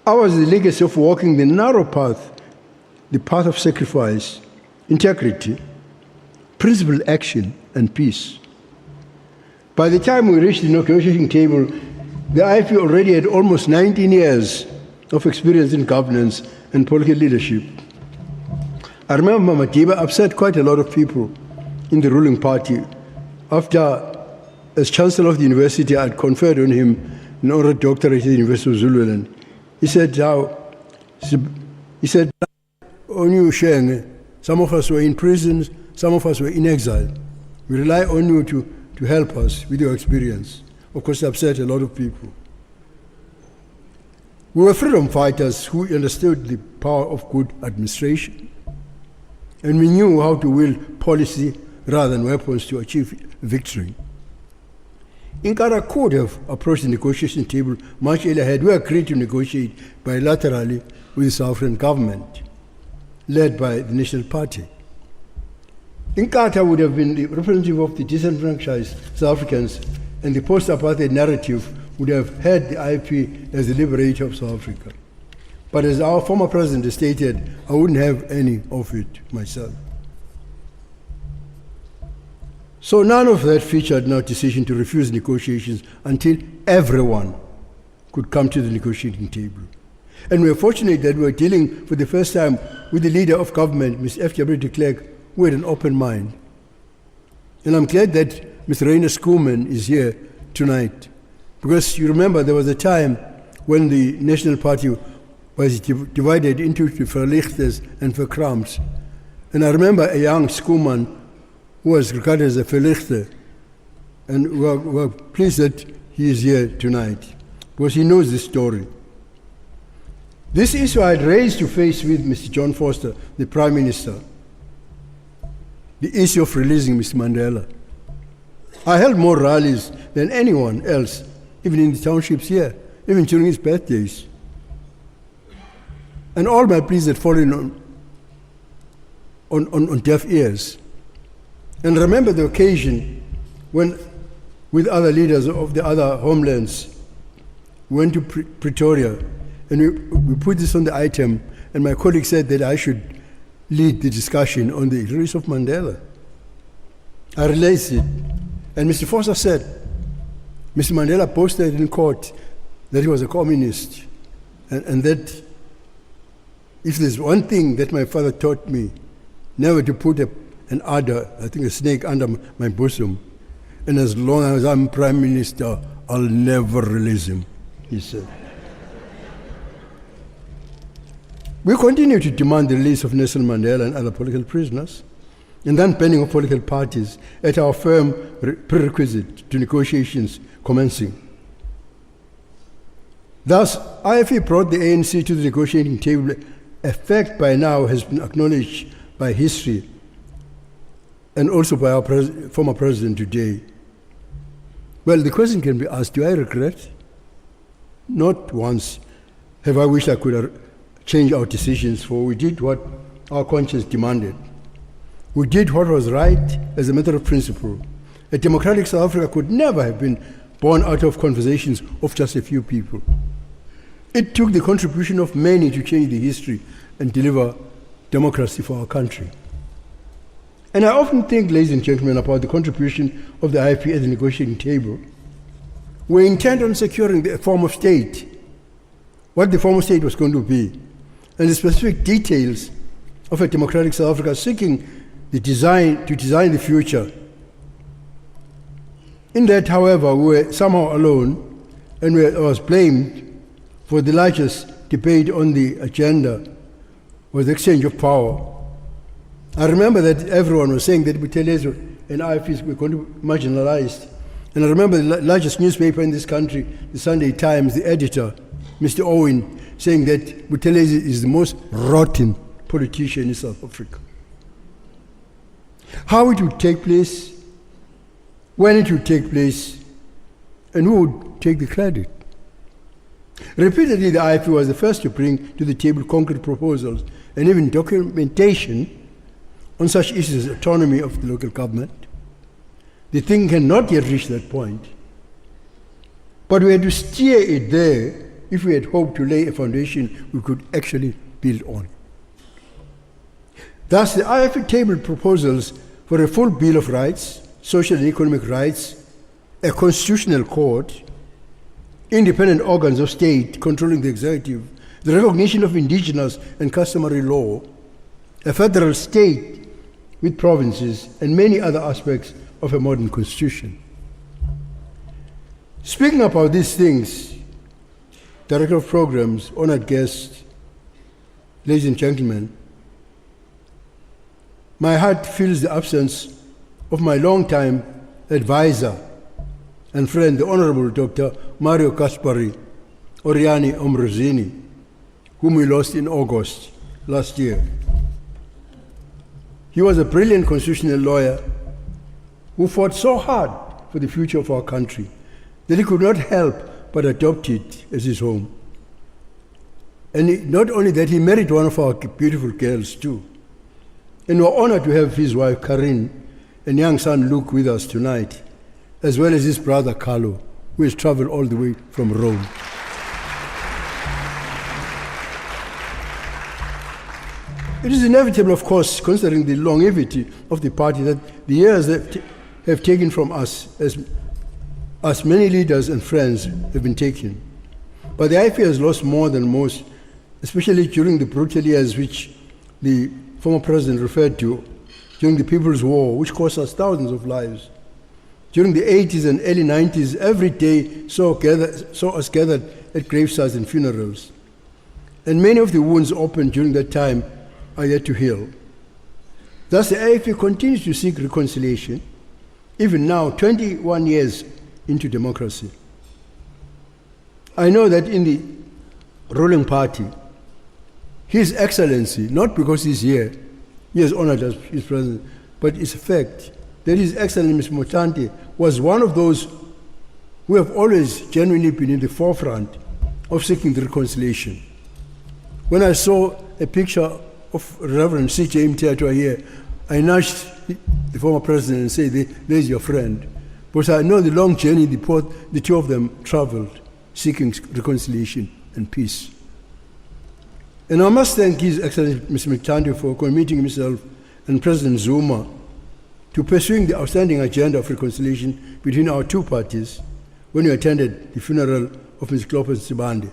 Ours is the legacy of walking the narrow path, the path of sacrifice, integrity, principled action, and peace. By the time we reached the negotiating table, the IFP already had almost 19 years of experience in governance and political leadership. I remember Madiba upset quite a lot of people in the ruling party after, as Chancellor of the University, I had conferred on him an honorary doctorate at the University of Zululand. He said, on you, Sheng, some of us were in prisons, some of us were in exile. We rely on you to help us with your experience. Of course, it upset a lot of people. We were freedom fighters who understood the power of good administration, and we knew how to wield policy rather than weapons to achieve victory. Inkatha could have approached the negotiation table much earlier had we agreed to negotiate bilaterally with the South African government, led by the National Party. Inkatha would have been the representative of the disenfranchised South Africans, and the post-apartheid narrative would have had the IFP as the liberator of South Africa. But as our former president stated, I wouldn't have any of it myself. So none of that featured in our decision to refuse negotiations until everyone could come to the negotiating table. And we are fortunate that we are dealing for the first time with the leader of government, Ms. F. W. de Klerk, who had an open mind. And I'm glad that Ms. Rainer Schoeman is here tonight. Because you remember there was a time when the National Party was divided into the Verlichters and Verkrams. And I remember a young Schoeman who was regarded as a Verlichter. And we're pleased that he is here tonight, because he knows the story. This issue I had raised to face with Mr. John Foster, the Prime Minister, the issue of releasing Mr. Mandela. I held more rallies than anyone else, even in the townships here, even during his birthdays. And all my pleas had fallen on deaf ears. And remember the occasion when, with other leaders of the other homelands, we went to Pretoria, and we put this on the item, and my colleague said that I should lead the discussion on the release of Mandela. I realized it, and Mr. Foster said, Mr. Mandela posted in court that he was a communist, and that if there's one thing that my father taught me, never to put an adder, I think a snake, under my bosom, and as long as I'm Prime Minister, I'll never release him, he said. We continue to demand the release of Nelson Mandela and other political prisoners, and then banning of political parties at our firm prerequisite to negotiations commencing. Thus, IFP brought the ANC to the negotiating table, a fact by now has been acknowledged by history and also by our former president today. Well, the question can be asked, do I regret? Not once have I wished I could change our decisions, for we did what our conscience demanded. We did what was right as a matter of principle. A democratic South Africa could never have been born out of conversations of just a few people. It took the contribution of many to change the history and deliver democracy for our country. And I often think, ladies and gentlemen, about the contribution of the IFP at the negotiating table. We're intent on securing the form of state, what the form of state was going to be, and the specific details of a democratic South Africa, seeking to design the future. In that, however, we were somehow alone, and I was blamed for the largest debate on the agenda was the exchange of power. I remember that everyone was saying that Buthelezi and IFP were going to be marginalized. And I remember the largest newspaper in this country, the Sunday Times, the editor, Mr. Owen, saying that Buthelezi is the most rotten politician in South Africa. How it would take place, when it would take place, and who would take the credit. Repeatedly, the IFP was the first to bring to the table concrete proposals and even documentation on such issues as autonomy of the local government. The thing cannot yet reach that point. But we had to steer it there if we had hoped to lay a foundation we could actually build on. Thus, the IFP tabled proposals for a full Bill of Rights, social and economic rights, a constitutional court, independent organs of state controlling the executive, the recognition of indigenous and customary law, a federal state with provinces, and many other aspects of a modern constitution. Speaking about these things, Director of Programs, honored guests, ladies and gentlemen, my heart feels the absence of my longtime advisor and friend, the Honorable Dr. Mario Kaspari Oriani Omrozini, whom we lost in August last year. He was a brilliant constitutional lawyer who fought so hard for the future of our country that he could not help but adopt it as his home. And not only that, he married one of our beautiful girls too. And we're honored to have his wife, Karin, and young son, Luke, with us tonight, as well as his brother, Carlo, who has traveled all the way from Rome. It is inevitable, of course, considering the longevity of the party, that the years that have taken from us, as many leaders and friends have been taken. But the IFP has lost more than most especially during the brutal years which the former president referred to, during the People's War, which cost us thousands of lives. During the 80s and early 90s, every day saw us gathered at gravesites and funerals. And many of the wounds opened during that time are yet to heal. Thus, the IFP continues to seek reconciliation, even now, 21 years into democracy. I know that in the ruling party, His Excellency, not because he's here, he has honored us, his presence, but it's a fact that His Excellency Mr. Motlanthe was one of those who have always genuinely been in the forefront of seeking the reconciliation. When I saw a picture of Reverend C.J. Mthethwa here, I nudged the former president and said, there's your friend. Because I know the long journey the two of them traveled, seeking reconciliation and peace. And I must thank His Excellency Mr. Motlanthe for committing himself and President Zuma to pursuing the outstanding agenda of reconciliation between our two parties when we attended the funeral of Ms. Clopas Sibande.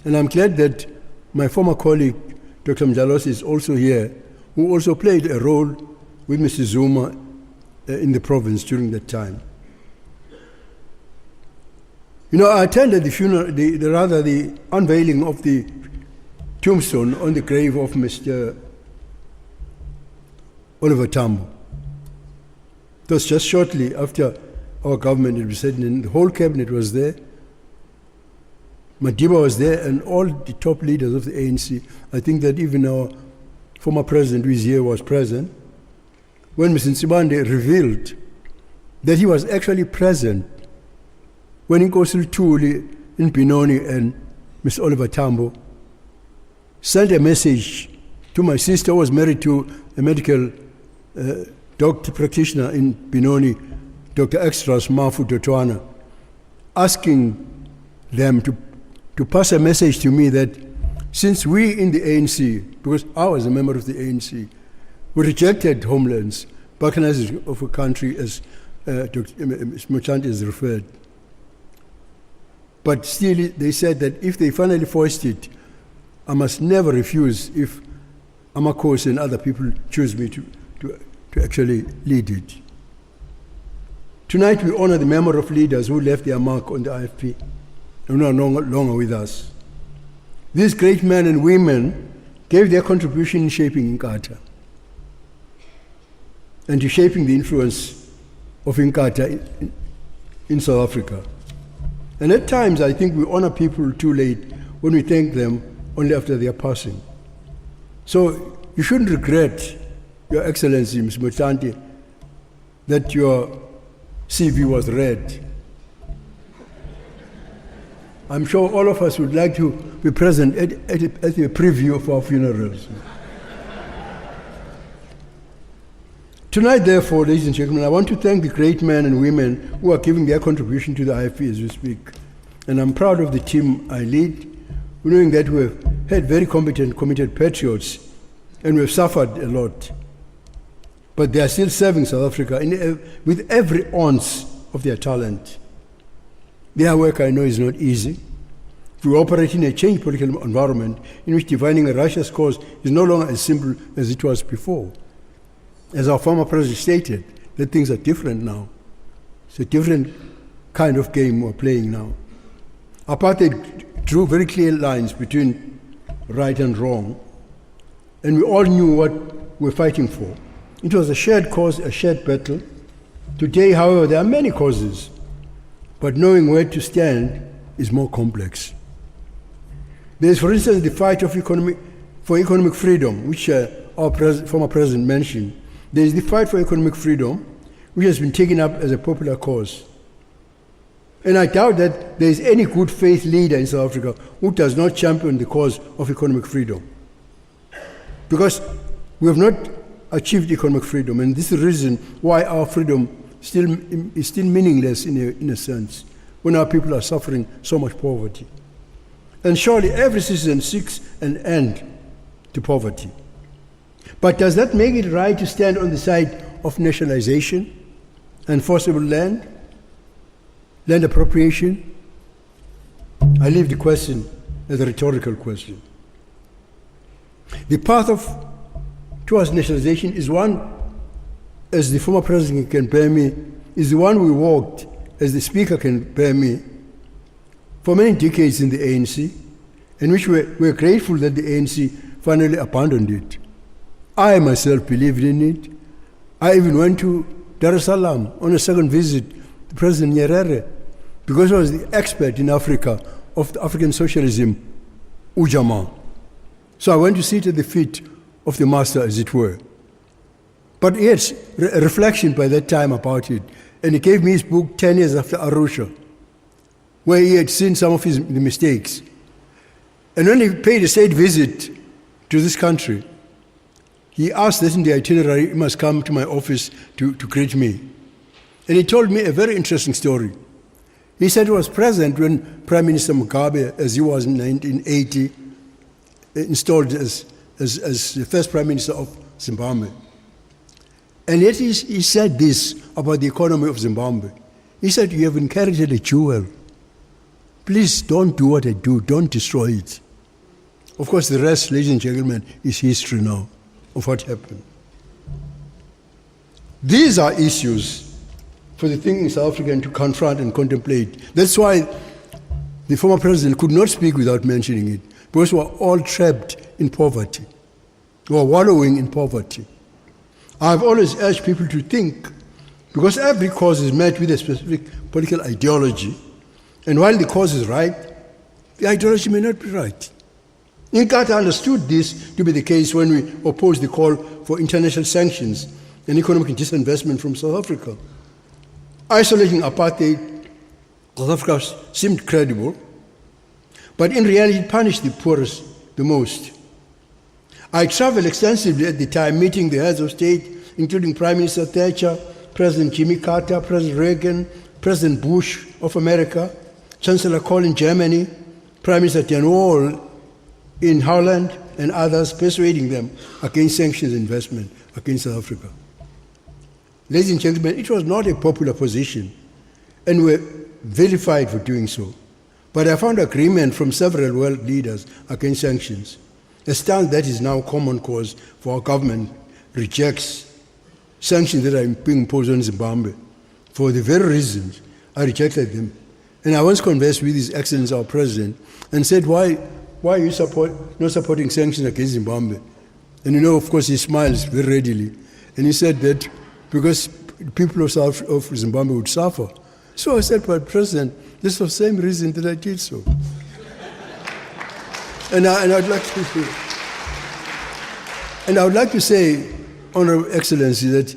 And I'm glad that my former colleague, Dr. Mdalos, is also here, who also played a role with Mr. Zuma in the province during that time. You know, I attended the funeral, the unveiling of the tombstone on the grave of Mr. Oliver Tambo. It was just shortly after our government had been set in. The whole cabinet was there. Madiba was there, and all the top leaders of the ANC. I think that even our former president, who is here, was present. When Mr. Sibande revealed that he was actually present when Inkosi Tuli in Benoni and Mr. Oliver Tambo sent a message to my sister, who was married to a medical doctor practitioner in Benoni, Dr. Extras Mafu Dotwana, asking them to pass a message to me that since we in the ANC, because I was a member of the ANC, we rejected homelands, balkanization of a country, as Dr. Motlanthe has referred. But still, they said that if they finally forced it, I must never refuse if Amakos and other people choose me to actually lead it. Tonight we honor the memory of leaders who left their mark on the IFP and who are no longer with us. These great men and women gave their contribution in shaping Inkatha and to shaping the influence of Inkatha in South Africa. And at times I think we honor people too late when we thank them only after their passing. So you shouldn't regret, Your Excellency, Ms. Motlanthe, that your CV was read. I'm sure all of us would like to be present at a preview of our funerals. Tonight, therefore, ladies and gentlemen, I want to thank the great men and women who are giving their contribution to the IFP as we speak. And I'm proud of the team I lead, knowing that we have had very competent, committed patriots, and we've suffered a lot. But they are still serving South Africa with every ounce of their talent. Their work, I know, is not easy. We operate in a changed political environment in which defining a righteous cause is no longer as simple as it was before. As our former president stated, that things are different now. It's a different kind of game we're playing now. Apartheid drew very clear lines between right and wrong, and we all knew what we're fighting for. It was a shared cause, a shared battle. Today, however, there are many causes, but knowing where to stand is more complex. There is, for instance, the fight for economic freedom, which our former president mentioned. There is the fight for economic freedom, which has been taken up as a popular cause. And I doubt that there is any good faith leader in South Africa who does not champion the cause of economic freedom. Because we have not achieved economic freedom, and this is the reason why our freedom is still meaningless in a sense, when our people are suffering so much poverty. And surely every citizen seeks an end to poverty. But does that make it right to stand on the side of nationalization and forcible land appropriation? I leave the question as a rhetorical question. The path towards nationalization is one, as the former president can bear me, is the one we walked, as the speaker can bear me, for many decades in the ANC, in which we're grateful that the ANC finally abandoned it. I myself believed in it. I even went to Dar es Salaam on a second visit to President Nyerere, because I was the expert in Africa of the African socialism, Ujamaa. So I went to sit at the feet of the master, as it were. But yes, a reflection by that time about it. And he gave me his book 10 years after Arusha, where he had seen some of the mistakes. And when he paid a state visit to this country, he asked that in the itinerary, he must come to my office to greet me. And he told me a very interesting story. He said he was present when Prime Minister Mugabe, as he was in 1980, installed as the first Prime Minister of Zimbabwe. And yet he said this about the economy of Zimbabwe. He said, "You have inherited a jewel. Please don't do what I do, don't destroy it." Of course, the rest, ladies and gentlemen, is history now of what happened. These are issues for the thinking South African to confront and contemplate. That's why the former president could not speak without mentioning it, because we are all trapped in poverty. We are wallowing in poverty. I've always urged people to think, because every cause is met with a specific political ideology, and while the cause is right, the ideology may not be right. Inkatha understood this to be the case when we opposed the call for international sanctions and economic disinvestment from South Africa. Isolating apartheid, South Africa seemed credible, but in reality it punished the poorest the most. I traveled extensively at the time, meeting the heads of state, including Prime Minister Thatcher, President Jimmy Carter, President Reagan, President Bush of America, Chancellor Kohl in Germany, Prime Minister de Waal in Holland, and others, persuading them against sanctions investment against South Africa. Ladies and gentlemen, it was not a popular position, and we're vilified for doing so. But I found agreement from several world leaders against sanctions. A stance that is now common cause for our government rejects sanctions that are being imposed on Zimbabwe. For the very reasons, I rejected them. And I once conversed with His Excellency, our President, and said, why are you not supporting sanctions against Zimbabwe? And of course, he smiles very readily. And he said that because people of Zimbabwe would suffer. So I said, but President, this is the same reason that I did so. And I would like to say, Honorable Excellency, that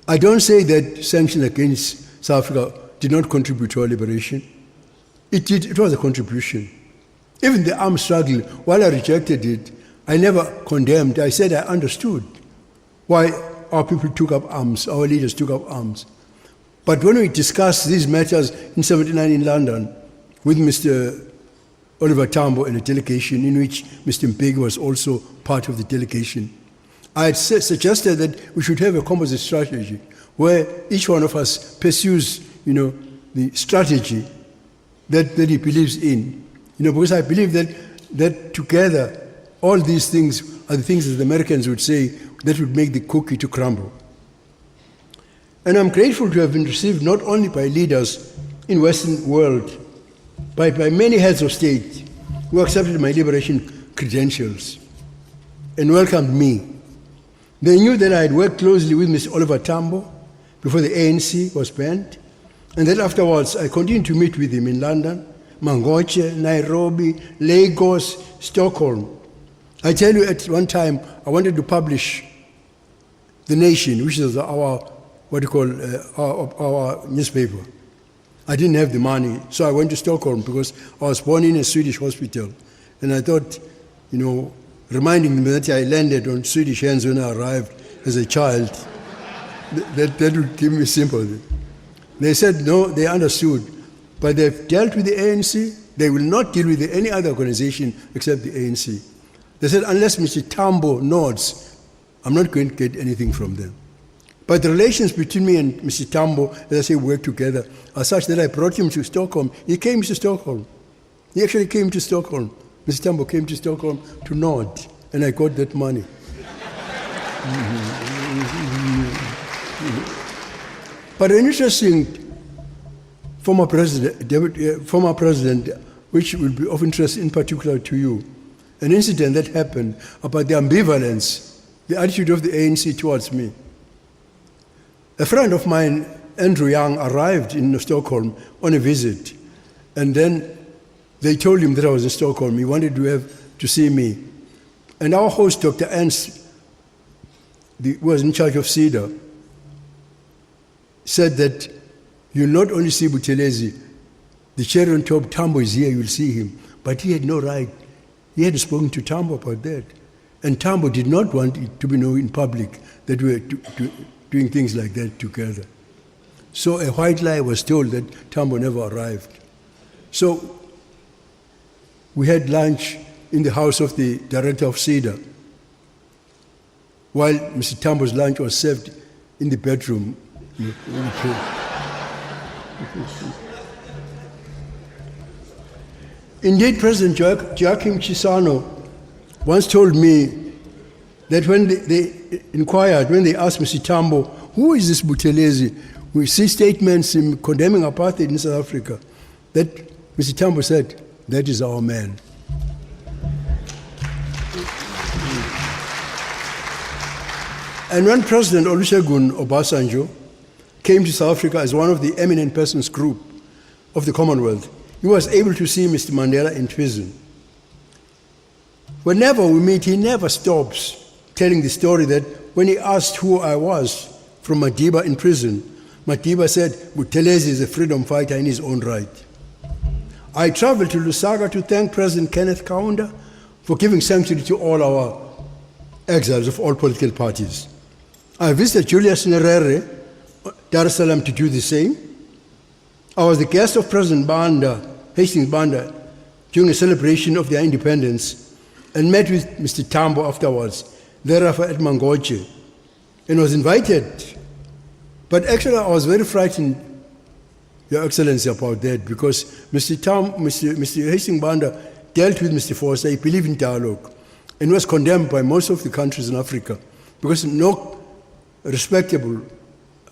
I don't say that sanctions against South Africa did not contribute to our liberation. It did. It was a contribution. Even the armed struggle, while I rejected it, I never condemned. I said I understood why our people took up arms, our leaders took up arms. But when we discussed these matters in 1979 in London with Mr. Oliver Tambo and a delegation in which Mr. Mbeki was also part of the delegation, I had suggested that we should have a composite strategy where each one of us pursues, the strategy that he believes in. Because I believe that together, all these things are the things that the Americans would say that would make the cookie to crumble. And I'm grateful to have been received not only by leaders in Western world, but by many heads of state who accepted my liberation credentials and welcomed me. They knew that I had worked closely with Mr. Oliver Tambo before the ANC was banned, and that afterwards I continued to meet with him in London, Mangoche, Nairobi, Lagos, Stockholm. I tell you, at one time, I wanted to publish The Nation, which is our newspaper. I didn't have the money, so I went to Stockholm because I was born in a Swedish hospital. And I thought, reminding them that I landed on Swedish hands when I arrived as a child, that would give me sympathy. They said, no, they understood. But they've dealt with the ANC. They will not deal with any other organization except the ANC. They said, unless Mr. Tambo nods, I'm not going to get anything from them. But the relations between me and Mr. Tambo, as I say, work together, are such that I brought him to Stockholm. He came to Stockholm. He actually came to Stockholm. Mr. Tambo came to Stockholm to nod, and I got that money. But an interesting former president, which will be of interest in particular to you, an incident that happened about the ambivalence, the attitude of the ANC towards me. A friend of mine, Andrew Young, arrived in Stockholm on a visit, and then they told him that I was in Stockholm. He wanted to see me. And our host, Dr. Ernst, who was in charge of CEDA, said that you'll not only see Buthelezi, the cherry on top, Tambo is here, you'll see him. But he had no right. He hadn't spoken to Tambo about that. And Tambo did not want it to be known in public that we were doing things like that together. So a white lie was told that Tambo never arrived. So we had lunch in the house of the director of CEDA, while Mr. Tambo's lunch was served in the bedroom. Indeed, President Joaquim Chissano once told me that when they inquired, when they asked Mr. Tambo, who is this Buthelezi? We see statements condemning apartheid in South Africa, that Mr. Tambo said, that is our man. And when President Olusegun Obasanjo came to South Africa as one of the eminent persons group of the Commonwealth, he was able to see Mr. Mandela in prison. Whenever we meet, he never stops telling the story that when he asked who I was from Madiba in prison, Madiba said, Buthelezi is a freedom fighter in his own right. I traveled to Lusaka to thank President Kenneth Kaunda for giving sanctuary to all our exiles of all political parties. I visited Julius Nyerere, Dar es Salaam, to do the same. I was the guest of President Hastings Banda, during a celebration of their independence, and met with Mr. Tambo afterwards, thereafter at Mangoche, and was invited. But actually, I was very frightened, Your Excellency, about that, because Mr. Hastings Banda dealt with Mr. Forster. He believed in dialogue, and was condemned by most of the countries in Africa, because no respectable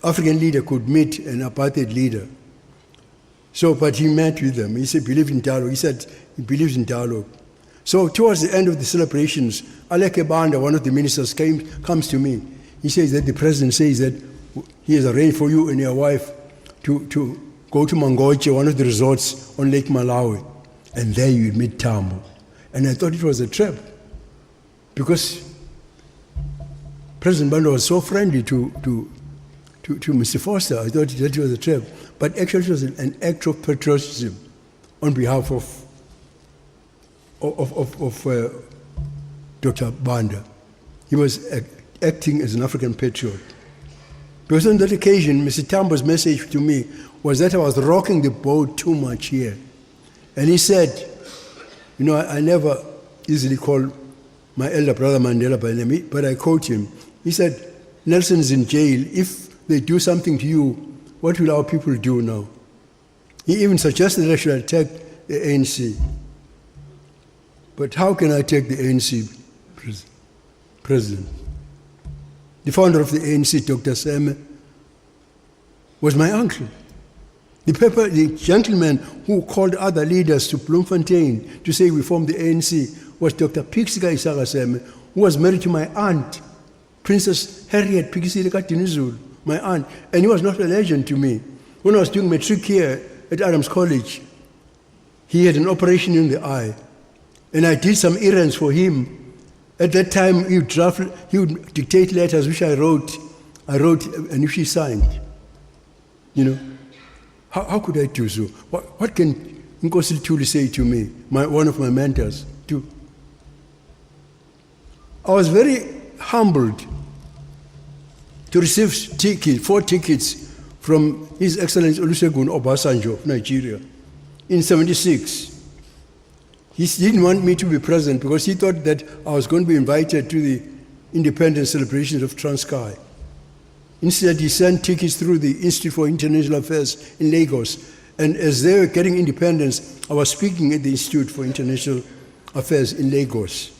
African leader could meet an apartheid leader. So, but he met with them. He said, believe in dialogue. He said he believes in dialogue. So towards the end of the celebrations, Aleke Banda, one of the ministers, comes to me. He says that the president says that he has arranged for you and your wife to go to Mangoche, one of the resorts on Lake Malawi, and there you meet Tambo. And I thought it was a trap, because President Banda was so friendly to Mr. Forster. I thought that was a trap. But actually it was an act of patriotism on behalf of Dr. Banda. He was acting as an African patriot. Because on that occasion, Mr. Tambo's message to me was that I was rocking the boat too much here. And he said, you know, I never easily call my elder brother Mandela by name, but I quote him. He said, Nelson is in jail. If they do something to you, what will our people do now? He even suggested that I should attack the ANC. But how can I attack the ANC president? The founder of the ANC, Dr. Seme, was my uncle. The gentleman who called other leaders to Bloemfontein to say we formed the ANC was Dr. Pixika Isaga Seme, who was married to my aunt, Princess Harriet Pikisile Dinizulu, my aunt, and he was not a legend to me. When I was doing matric here at Adams College, he had an operation in the eye, and I did some errands for him. At that time, he would dictate letters, which I wrote, and which he signed. You know, how could I do so? What can Nkosi Tuli say to me, one of my mentors, do? I was very humbled to receive 4 tickets from His Excellency Olusegun Obasanjo of Nigeria in '76. He didn't want me to be present because he thought that I was going to be invited to the independence celebrations of Transkei. Instead, he sent tickets through the Institute for International Affairs in Lagos, And as they were getting independence, I was speaking at the Institute for International Affairs in Lagos.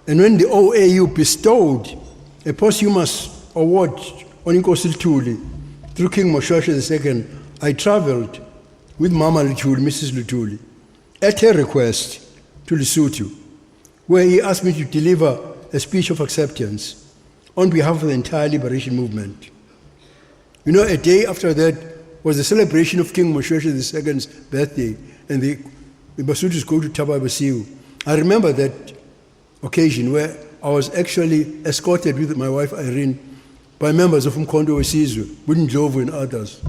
And when the OAU bestowed a posthumous award on Inkosi Luthuli through King Moshoeshoe II, I traveled with Mama Luthuli, Mrs. Luthuli, at her request to Lesotho, where he asked me to deliver a speech of acceptance on behalf of the entire liberation movement. You know, a day after that was the celebration of King Moshoeshoe II's birthday, and the Basutus go to Thaba Basiu. I remember that occasion where I was actually escorted with my wife Irene by members of Umkhonto Wesizwe, Budindlovu and others.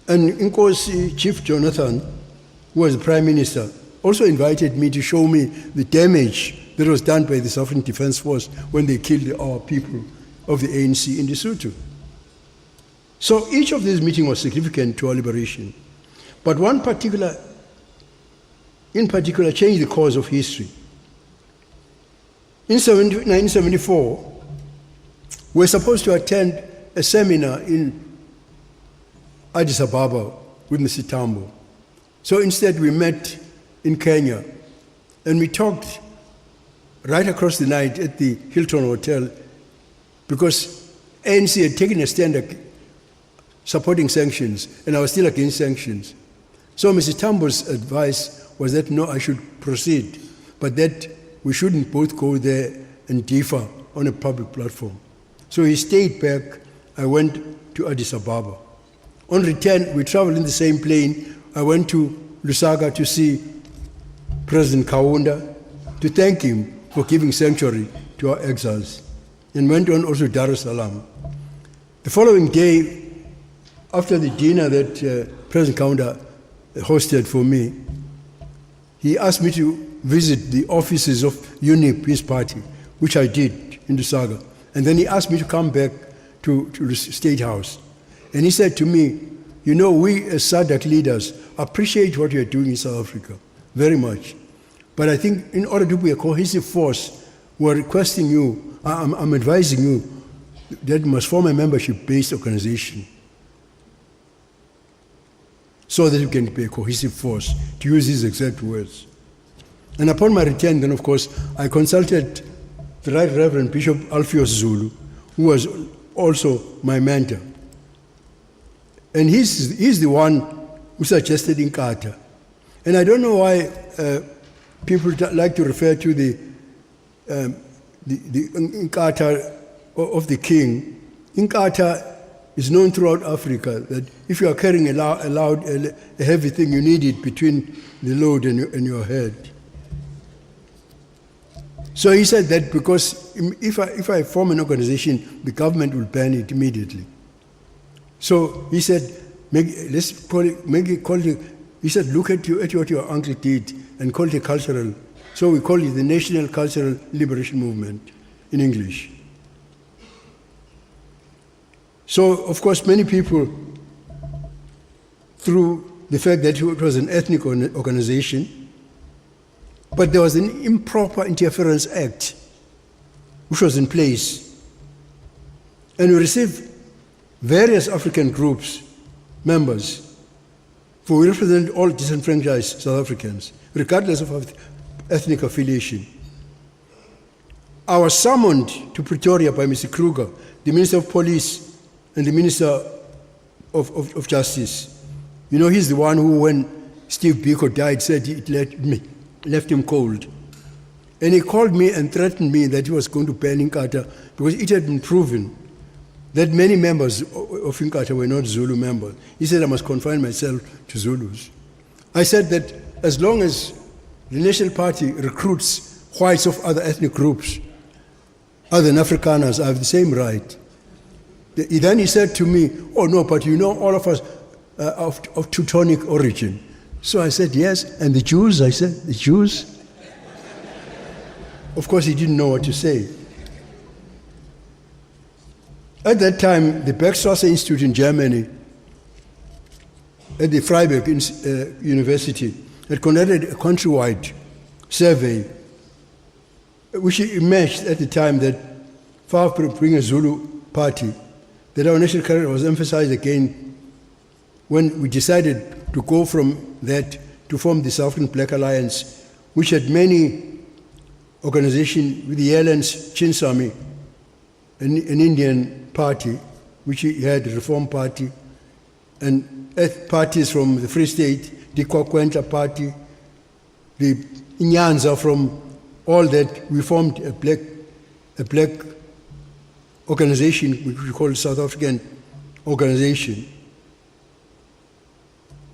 And Inkosi Chief Jonathan, who was the Prime Minister, also invited me to show me the damage that was done by the South African Defence Force when they killed our people of the ANC in Lesotho. So each of these meetings was significant to our liberation. But one in particular changed the course of history. In 1974, we were supposed to attend a seminar in Addis Ababa with Mr. Tambo. So instead we met in Kenya, and we talked right across the night at the Hilton Hotel, because ANC had taken a stand supporting sanctions, and I was still against sanctions. So Mr. Tambo's advice was that no, I should proceed, but that we shouldn't both go there and differ on a public platform. So he stayed back. I went to Addis Ababa. On return, we traveled in the same plane. I went to Lusaka to see President Kaunda, to thank him for giving sanctuary to our exiles, and went on also to Dar es Salaam. The following day, after the dinner that President Kaunda hosted for me, he asked me to visit the offices of UNIP, his party, which I did in Lusaka. And then he asked me to come back to the State House. And he said to me, you know, we as SADC leaders appreciate what you're doing in South Africa very much. But I think in order to be a cohesive force, we're requesting you, I'm advising you that you must form a membership-based organization so that you can be a cohesive force, to use these exact words. And upon my return, then, of course, I consulted the Right Reverend Bishop Alpheus Zulu, who was also my mentor. And he's the one who suggested Inkatha. And I don't know why people like to refer to the Inkatha of the king. Inkatha is known throughout Africa that if you are carrying a heavy thing, you need it between the load and your head. So he said that because if I form an organization, the government will ban it immediately. So he said, let's call it, he said, look at what your uncle did and call it a cultural. So we call it the National Cultural Liberation Movement in English. So, of course, many people, through the fact that it was an ethnic organization, but there was an Improper Interference Act which was in place. And we received various African groups, members, for we represent all disenfranchised South Africans, regardless of ethnic affiliation. I was summoned to Pretoria by Mr. Kruger, the Minister of Police and the Minister of Justice. You know, he's the one who, when Steve Biko died, said it left him cold. And he called me and threatened me that he was going to ban Inkatha because it had been proven that many members of Inkatha were not Zulu members. He said I must confine myself to Zulus. I said that as long as the National Party recruits whites of other ethnic groups, other than Afrikaners, I have the same right. Then he said to me, oh no, but you know all of us of Teutonic origin. So I said, yes, and the Jews? I said, the Jews? Of course, he didn't know what to say. At that time, the Bergstrasse Institute in Germany, at the Freiburg University, had conducted a countrywide survey, which emerged at the time that far from being a Zulu party, that our national character was emphasized again when we decided to go from that to form the South African Black Alliance, which had many organizations with the Yelens, Chinsami, an Indian party, which had the Reform Party, and parties from the Free State, the Kwakwenta Party, the Inyanza, from all that. We formed a black organization, which we call South African Organization.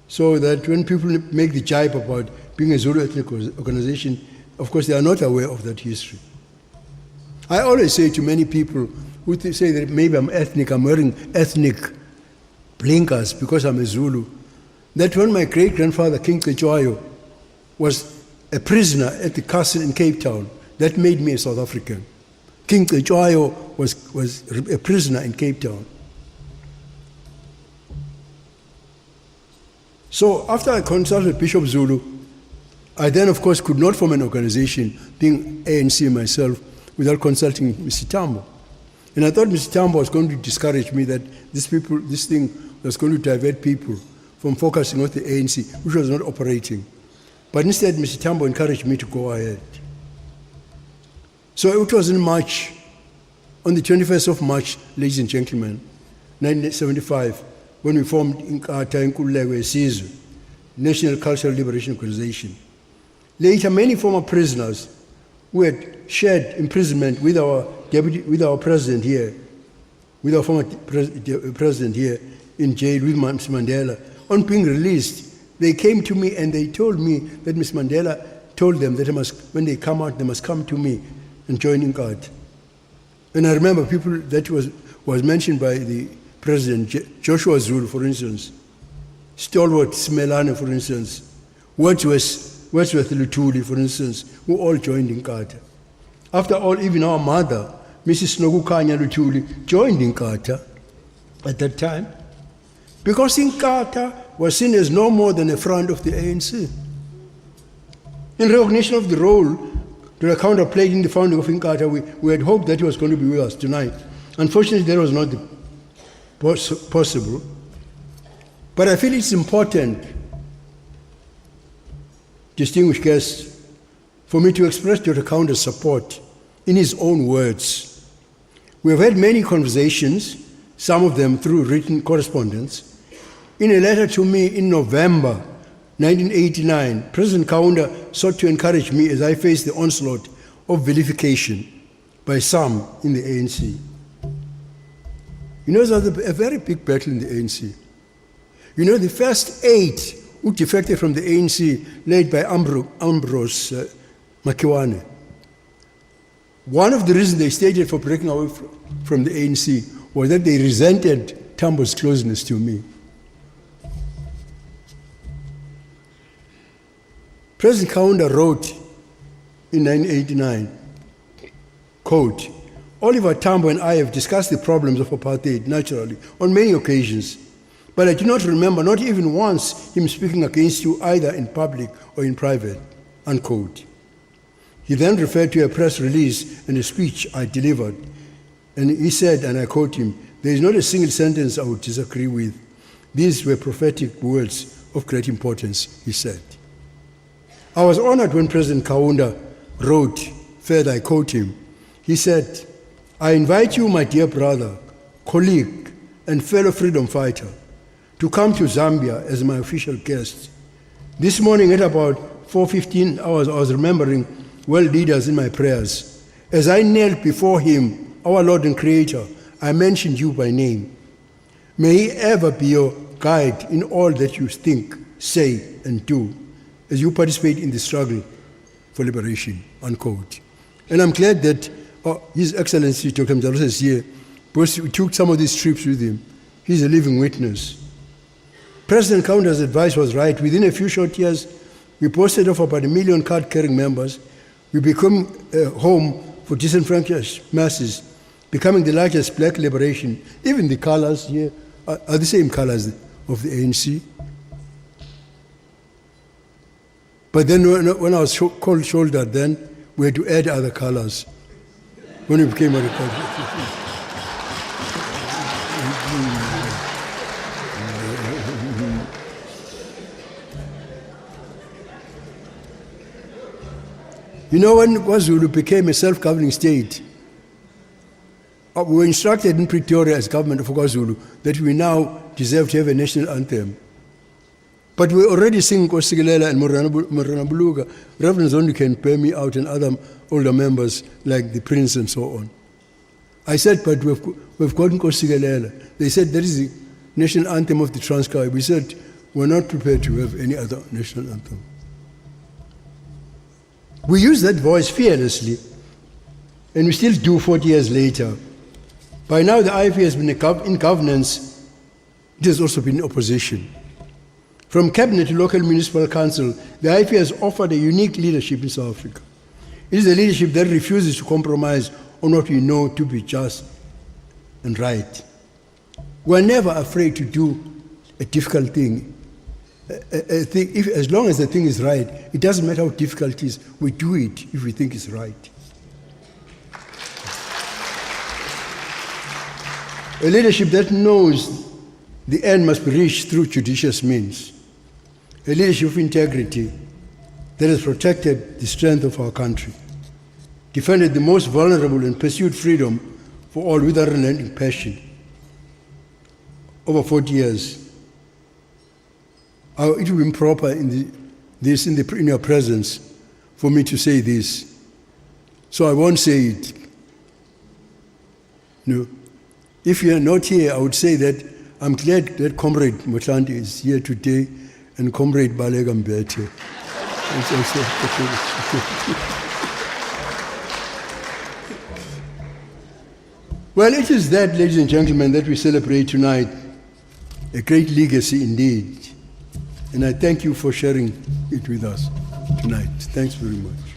So that when people make the jibe about being a Zulu ethnic organization, of course they are not aware of that history. I always say to many people who say that maybe I'm ethnic, I'm wearing ethnic blinkers because I'm a Zulu, that when my great-grandfather, King Cetshwayo, was a prisoner at the castle in Cape Town, that made me a South African. King Cetshwayo was a prisoner in Cape Town. So after I consulted Bishop Zulu, I then, of course, could not form an organization, being ANC myself, without consulting Mr. Tambo. And I thought Mr. Tambo was going to discourage me, that this thing was going to divert people from focusing on the ANC, which was not operating. But instead, Mr. Tambo encouraged me to go ahead. So it was in March, on the 21st of March, ladies and gentlemen, 1975, when we formed Inkatha Freedom National Cultural Liberation Organization. Later, many former prisoners who had shared imprisonment with our president here, with our former president here in jail with Mr. Mandela, on being released, they came to me and they told me that Mr. Mandela told them that when they come out, they must come to me and join Inkatha. And I remember people that was mentioned by the President, Joshua Zulu, for instance, Stalwart Smelane, for instance, Wordsworth Lutuli, for instance, who all joined Inkatha. After all, even our mother, Mrs. Nogukanya Lutuli, joined Inkatha at that time, because Inkatha was seen as no more than a front of the ANC. In recognition of the role that Inkatha played in the founding of Inkatha, we had hoped that he was going to be with us tonight. Unfortunately, that was not possible. But I feel it's important, distinguished guests, for me to express Dr. Kaunda's support in his own words. We have had many conversations, some of them through written correspondence. In a letter to me in November 1989, President Kaunda sought to encourage me as I faced the onslaught of vilification by some in the ANC. You know, there's a very big battle in the ANC. You know, the first 8 who defected from the ANC, led by Ambrose Makiwane. One of the reasons they stated for breaking away from the ANC was that they resented Tambo's closeness to me. President Kaunda wrote in 1989, quote, "Oliver Tambo and I have discussed the problems of apartheid naturally on many occasions, but I do not remember, not even once, him speaking against you either in public or in private," unquote. He then referred to a press release and a speech I delivered, and he said, and I quote him, "There is not a single sentence I would disagree with. These were prophetic words of great importance," he said. I was honored when President Kaunda wrote, further I quote him, he said, "I invite you, my dear brother, colleague, and fellow freedom fighter, to come to Zambia as my official guest. This morning at about 4:15 hours, I was remembering world leaders in my prayers. As I knelt before him, our Lord and Creator, I mentioned you by name. May he ever be your guide in all that you think, say, and do, as you participate in the struggle for liberation," unquote. And I'm glad that His Excellency Dr. Mzalusa is here, because we took some of these trips with him. He's a living witness. President Kaunda's advice was right. Within a few short years, we boasted of about 1 million card-carrying members. We became a home for disenfranchised masses, becoming the largest black liberation. Even the colors here are the same colors of the ANC. But then when I was cold-shouldered then, we had to add other colors. when we became a republic. You know, when KwaZulu became a self-governing state, we were instructed in Pretoria as government of KwaZulu that we now deserve to have a national anthem. But we already sing Kosigilela and Morana Buluga. Reverend Zondi can pay me out and other older members like the Prince and so on. I said, but we've gotten Kosigilela. They said, that is the national anthem of the Transkei. We said, we're not prepared to have any other national anthem. We use that voice fearlessly, and we still do 40 years later. By now, the IFP has been in governance. It has also been in opposition. From cabinet to local municipal council, the IFP has offered a unique leadership in South Africa. It is a leadership that refuses to compromise on what we know to be just and right. We're never afraid to do a difficult thing. As long as the thing is right, it doesn't matter how difficult it is, we do it if we think it's right. A leadership that knows the end must be reached through judicious means. A leadership of integrity that has protected the strength of our country, defended the most vulnerable and pursued freedom for all with unrelenting passion. Over 40 years. It would be improper in your presence for me to say this. So I won't say it. No. If you are not here, I would say that I'm glad that Comrade Motlanthe is here today and Comrade Balega Mbete. Well, it is that, ladies and gentlemen, that we celebrate tonight, a great legacy indeed. And I thank you for sharing it with us tonight. Thanks very much.